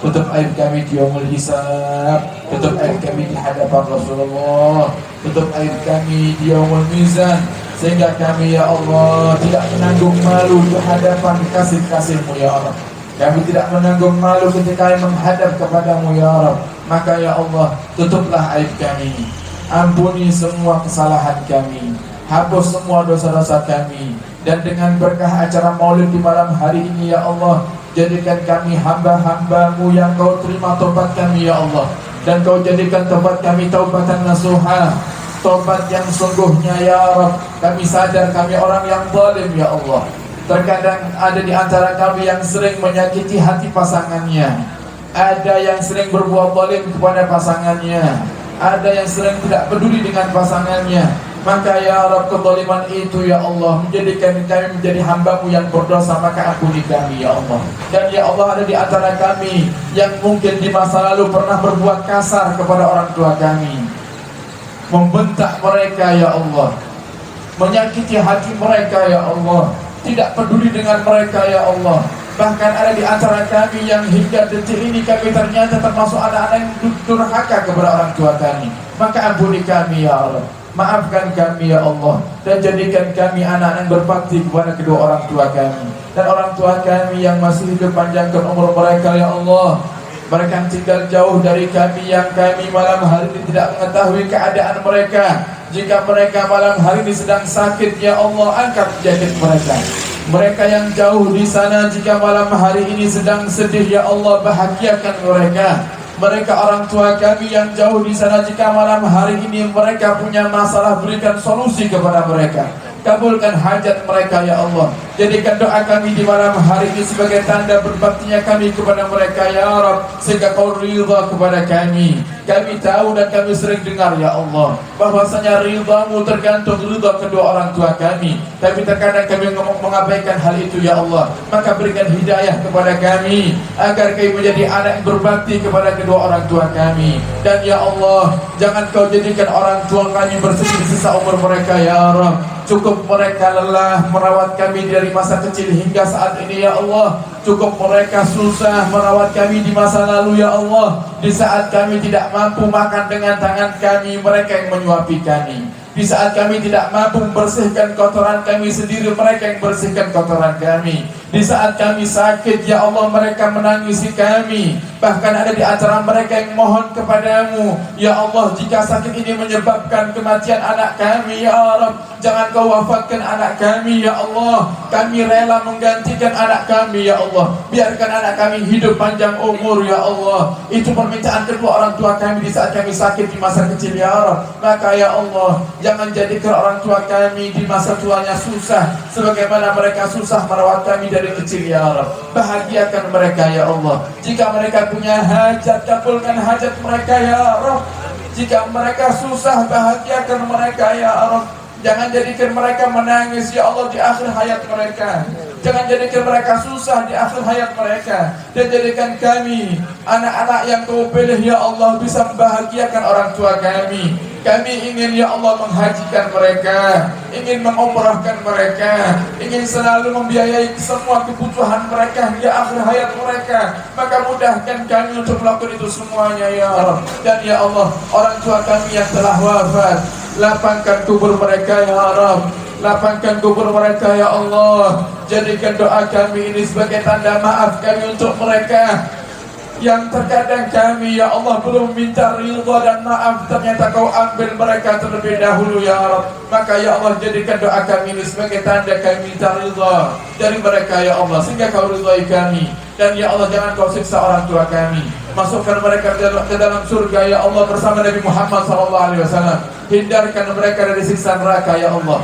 S5: Tutup aib kami di yaumul hisab, tutup aib kami di hadapan Rasulullah, tutup aib kami di yaumul mizan, sehingga kami, ya Allah, tidak menanggung malu di hadapan kasih-kasih-Mu, ya Allah. Kami tidak menanggung malu ketika menghadap kepadamu, ya Rabb. Maka ya Allah, tutuplah aib kami, ampuni semua kesalahan kami, hapus semua dosa-dosa kami. Dan dengan berkah acara maulid di malam hari ini, ya Allah, jadikan kami hamba-hamba-Mu yang Kau terima taubat kami, ya Allah. Dan Kau jadikan taubat kami taubatan nasuha, taubat yang sungguhnya, ya Rabb. Kami sadar kami orang yang zalim, ya Allah. Terkadang ada di antara kami yang sering menyakiti hati pasangannya, ada yang sering berbuat zalim kepada pasangannya, ada yang sering tidak peduli dengan pasangannya. Maka ya Rabb, kezaliman itu, ya Allah, menjadikan kami menjadi hamba-Mu yang berdosa, maka ampuni kami, ya Allah. Dan ya Allah, ada di antara kami yang mungkin di masa lalu pernah berbuat kasar kepada orang tua kami, membentak mereka, ya Allah, menyakiti hati mereka, ya Allah, tidak peduli dengan mereka, ya Allah. Bahkan ada di antara kami yang hingga detik ini kami ternyata termasuk anak-anak yang durhaka kepada orang tua kami. Maka ampuni kami, ya Allah. Maafkan kami, ya Allah, dan jadikan kami anak yang berbakti kepada kedua orang tua kami. Dan orang tua kami yang masih hidup, panjangkan umur mereka, ya Allah. Mereka yang tinggal jauh dari kami, yang kami malam hari ini tidak mengetahui keadaan mereka. Jika mereka malam hari ini sedang sakit, ya Allah, angkat penyakit mereka. Mereka yang jauh di sana, jika malam hari ini sedang sedih, ya Allah, bahagiakan mereka. Mereka orang tua kami yang jauh di sana, jika malam hari ini mereka punya masalah, berikan solusi kepada mereka. kabulkan hajat mereka ya Allah. Jadikan doa kami di malam hari ini sebagai tanda berbaktinya kami kepada mereka ya Rabb, sehingga kau ridha kepada kami. Kami tahu dan kami sering dengar ya Allah, bahwasanya ridhamu tergantung ridha kedua orang tua kami, tapi terkadang kami mengabaikan hal itu ya Allah. Maka berikan hidayah kepada kami agar kami menjadi anak yang berbakti kepada kedua orang tua kami. Dan ya Allah, jangan kau jadikan orang tua kami bersedih sisa umur mereka ya Rabb. Cukup mereka lelah merawat kami dari masa kecil hingga saat ini ya Allah. Cukup mereka susah merawat kami di masa lalu ya Allah. Di saat kami tidak mampu makan dengan tangan kami, mereka yang menyuapi kami. Di saat kami tidak mampu membersihkan kotoran kami sendiri, mereka yang bersihkan kotoran kami. Di saat kami sakit ya Allah, mereka menangisi kami. Bahkan ada di antara mereka yang mohon kepadamu, ya Allah, jika sakit ini menyebabkan kematian anak kami ya Rabb, jangan kau wafatkan anak kami ya Allah. Kami rela menggantikan anak kami ya Allah. Biarkan anak kami hidup panjang umur ya Allah. Itu permintaan kedua orang tua kami di saat kami sakit di masa kecil ya Rabb. Maka ya Allah, jangan jadikan orang tua kami di masa tuanya susah sebagaimana mereka susah merawat kami dari kecil ya Rabb. Bahagiakan mereka ya Allah. Jika mereka punya hajat, kabulkan hajat mereka ya Rabb. Jika mereka susah, bahagiakan mereka ya Rabb. Jangan jadikan mereka menangis ya Allah di akhir hayat mereka. Jangan jadikan mereka susah di akhir hayat mereka. Dan jadikan kami anak-anak yang kau pilih ya Allah bisa membahagiakan orang tua kami. Kami ingin ya Allah menghajikan mereka, ingin mengumrahkan mereka, ingin selalu membiayai semua kebutuhan mereka hingga akhir hayat mereka. Maka mudahkan kami untuk melakukan itu semuanya ya Allah. Dan ya Allah, orang tua kami yang telah wafat, lapangkan kubur mereka ya Rabb. Lapangkan kubur mereka ya Allah. Jadikan doa kami ini sebagai tanda maaf kami untuk mereka yang terkadang kami ya Allah belum minta ridha dan maaf, ternyata kau ambil mereka terlebih dahulu ya Rabb. Maka ya Allah, jadikan doa kami ini sebagai tanda kami minta ridha dari mereka ya Allah, sehingga kau ridhai kami. Dan ya Allah, jangan kau siksa orang tua kami. Masukkan mereka ke dalam surga ya Allah bersama Nabi Muhammad SAW. Hindarkan mereka dari siksa neraka ya Allah.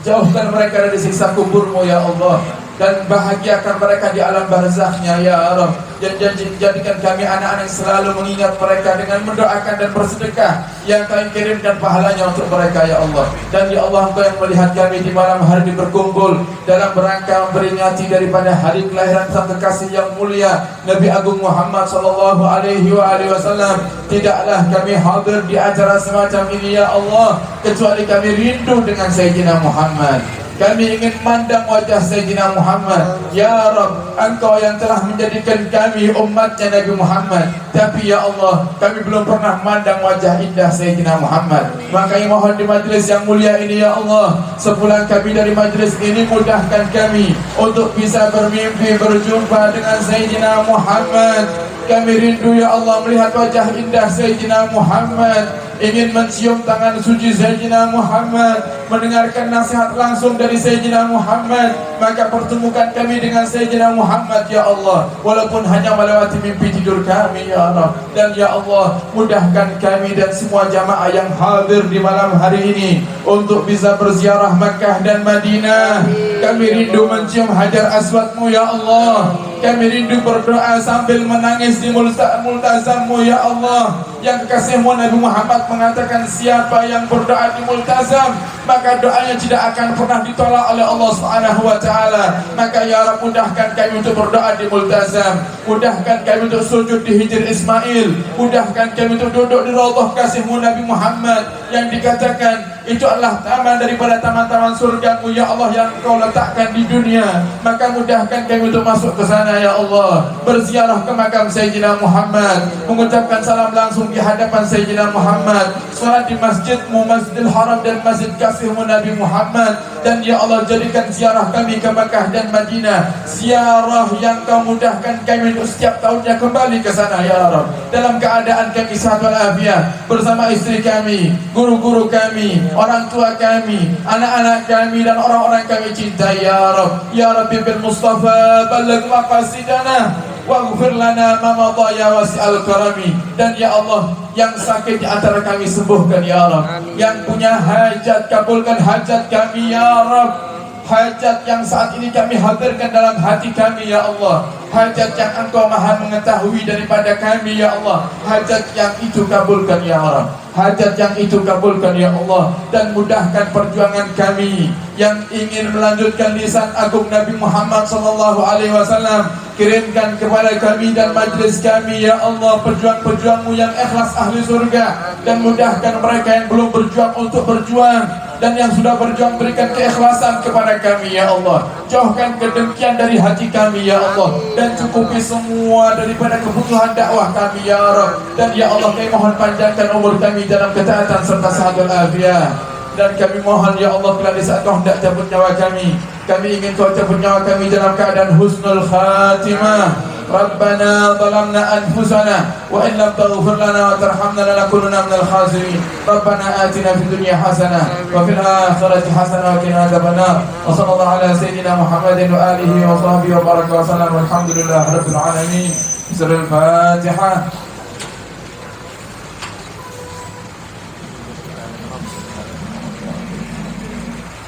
S5: Jauhkan mereka dari siksa kuburmu ya Allah. Dan bahagiakan mereka di alam barzakhnya ya Rabb. Dan jadikan kami anak-anak yang selalu mengingat mereka dengan mendoakan dan bersedekah yang kami kirimkan pahalanya untuk mereka ya Allah. Dan ya Allah, Engkau yang melihat kami di malam hari ini berkumpul dalam rangka memperingati daripada hari kelahiran sang kekasih yang mulia Nabi Agung Muhammad sallallahu alaihi wasallam. Tidaklah kami hadir di acara semacam ini ya Allah kecuali kami rindu dengan Sayyidina Muhammad. Kami ingin mandang wajah Sayyidina Muhammad. Ya Rabb, Engkau yang telah menjadikan kami umatnya Nabi Muhammad. Tapi ya Allah, kami belum pernah mandang wajah indah Sayyidina Muhammad. Makanya mohon di majlis yang mulia ini ya Allah, sepulang kami dari majlis ini, mudahkan kami untuk bisa bermimpi berjumpa dengan Sayyidina Muhammad. Kami rindu ya Allah melihat wajah indah Sayyidina Muhammad, ingin mencium tangan suci Sayyidina Muhammad, mendengarkan nasihat langsung dari Sayyidina Muhammad. Maka pertemukan kami dengan Sayyidina Muhammad ya Allah, walaupun hanya melewati mimpi tidur kami ya Allah. Dan ya Allah, mudahkan kami dan semua jamaah yang hadir di malam hari ini untuk bisa berziarah Makkah dan Madinah. Kami rindu mencium Hajar Aswad-Mu ya Allah. Kami rindu berdoa sambil menangis di multazam-Mu ya Allah. Yang kekasih-Mu Nabi Muhammad mengatakan, siapa yang berdoa di multazam, maka doanya tidak akan pernah ditolak oleh Allah Subhanahu wa taala. Maka ya Rabb, mudahkan kami untuk berdoa di multazam. Mudahkan kami untuk sujud di Hijr Ismail. Mudahkan kami untuk duduk di raudhah kasih-Mu Nabi Muhammad yang dikatakan itu adalah taman daripada taman-taman surga-Mu ya Allah yang Kau letakkan di dunia. Maka mudahkan kami untuk masuk ke sana ya Allah, berziarah ke makam Sayyidina Muhammad, mengucapkan salam langsung di hadapan Sayyidina Muhammad, salat di masjid-Mu, Masjidil Haram dan Masjid kasih-Mu Nabi Muhammad. Dan ya Allah, jadikan ziarah kami ke Makkah dan Madinah ziarah yang Kau mudahkan kami untuk setiap tahunnya kembali ke sana ya Rabb, dalam keadaan kami sehat walafiat, bersama istri kami, guru-guru kami, orang tua kami, anak-anak kami, dan orang-orang kami cintai ya Rabb. Ya Rabbi bil Mustafa balagh maqasidana waghfir lana ma madha ya wasi'al karami. Dan ya Allah, yang sakit di antara kami sembuhkan ya Allah. Yang punya hajat kabulkan hajat kami ya Rabb. Hajat yang saat ini kami hadirkan dalam hati kami ya Allah, hajat yang Engkau maha mengetahui daripada kami ya Allah, hajat yang itu kabulkan ya Allah, hajat yang itu kabulkan ya Allah. Dan mudahkan perjuangan kami yang ingin melanjutkan lisan agung Nabi Muhammad SAW. Kirimkan kepada kami dan majlis kami ya Allah pejuang-pejuangmu yang ikhlas ahli surga. Dan mudahkan mereka yang belum berjuang untuk berjuang, dan yang sudah berjuang berikan keikhlasan kepada kami ya Allah. Jauhkan kedengkian dari hati kami ya Allah, dan cukupi semua daripada kebutuhan dakwah kami ya Rabb. Dan ya Allah, kami mohon panjangkan umur kami dalam ketaatan serta sehat walafiat. Dan kami mohon ya Allah, bila di saat Kau hendak cabut nyawa kami ingin Kau cabut nyawa kami dalam keadaan husnul khatimah. Rabbana zalamna anfusana wa in lam taghfir lana wa tarhamna lanakunanna minal khasirin. Rabbana atina fid dunya hasanah wa fil akhirati hasanah wa qina adzabannar. Wa sallallahu ala sayyidina Muhammadin wa alihi wa sahbihi wa baraka wa sallam. Walhamdulillahi rabbil alamin. Surah Al-Fatihah.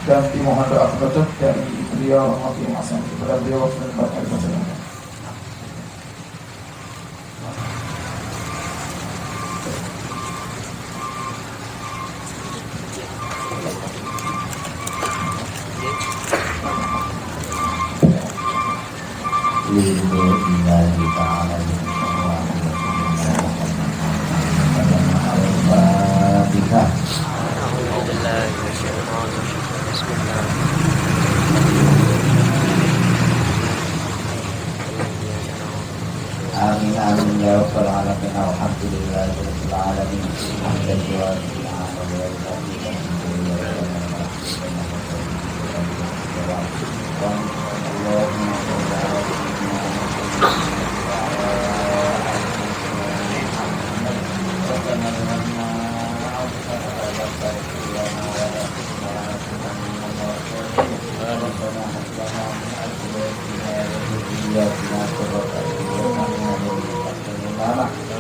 S5: Dan dimohon doa penutup dari beliau Muhammad Hasan kepada beliau Rasulullah SAW.
S7: Lillahi ta'ala Al-Fatihah. Amin amin ya rabbal alamin. Alhamdulillahi rabbil alamin.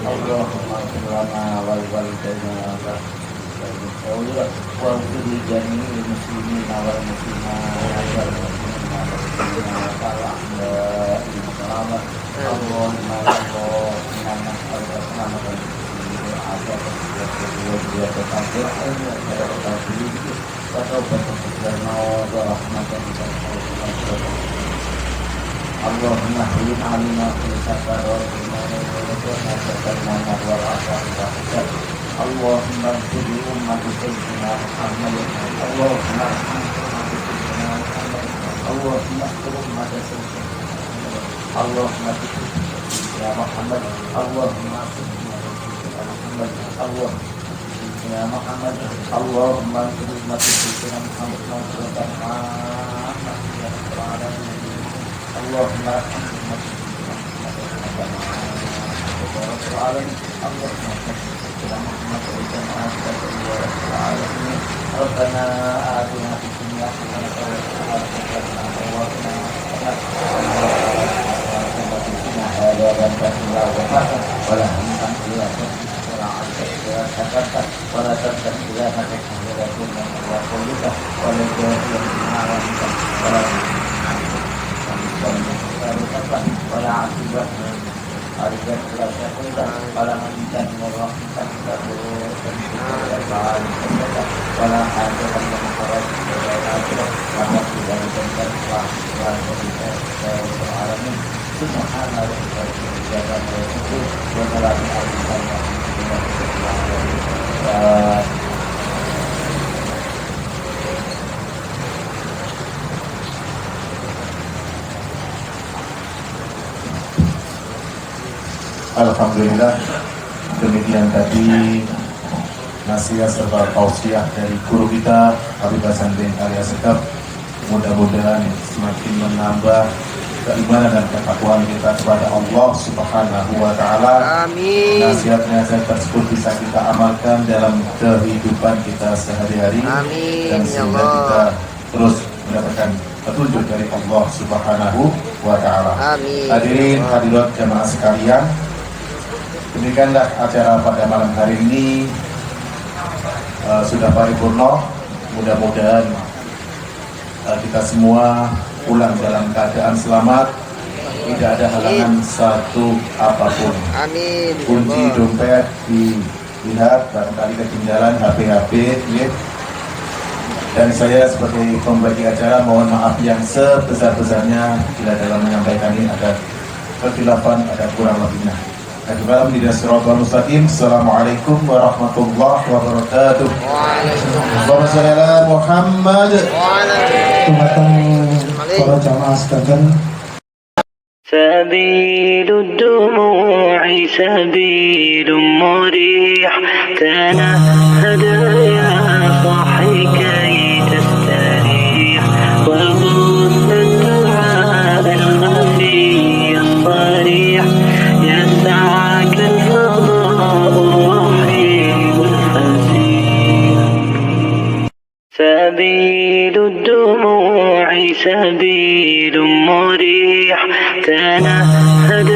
S7: Allahumma firlana wal walidayna wa fil jami'il muslimin wal muslimat wal muslimat wal ahya'i Allahumma inna nas'aluka salamatan Allahumma hilin alina fil safar wa Allahumma fil ummati sayyidina Muhammad. Allahumma Allahumma fil ummati sayyidina Allahumma ya Muhammad. Allahumma Muhammad. Allah ya Muhammad. Allahumma fil ummati sayyidina Muhammad. Allahumma Rabbana atina fid dunya hasanatan wa fil
S3: Alhamdulillah, demikian tadi nasihat serta tausiah dari guru kita Habib Hasan bin Ali Asegaf. Mudah-mudahan semakin menambah keimanan dan ketakwaan kita kepada Allah Subhanahu wa Ta'ala.
S4: Amin.
S3: Nasihat-nasihat tersebut bisa kita amalkan dalam kehidupan kita sehari-hari.
S4: Amin.
S3: Dan
S4: Ya
S3: sehingga
S4: Allah.
S3: kita terus mendapatkan petunjuk dari Allah Subhanahu wa Ta'ala.
S4: Amin.
S3: Hadirin hadirat jamaah sekalian, demikianlah acara pada malam hari ini sudah paripurna. Mudah-mudahan kita semua pulang dalam keadaan selamat, tidak ada halangan satu apapun.
S4: Amin.
S3: Kunci dompet dilihat, barangkali ketinggalan HP-HP, ya. Dan saya sebagai pembagi acara mohon maaf yang sebesar-besarnya bila dalam menyampaikan ini ada kekhilafan, ada kurang lebihnya. Assalamualaikum warahmatullahi wabarakatuh. Allahumma sholli ala Muhammad.
S5: Para jamaah sekalian,
S8: سبيل الدموع سبيل مريح تنهد يا صاحي كي تستريح وغص الدعاء الخفي الصريح يسعك الفضاء الرحيم الفسيح سبيل الدموع سبيل مريح تنهد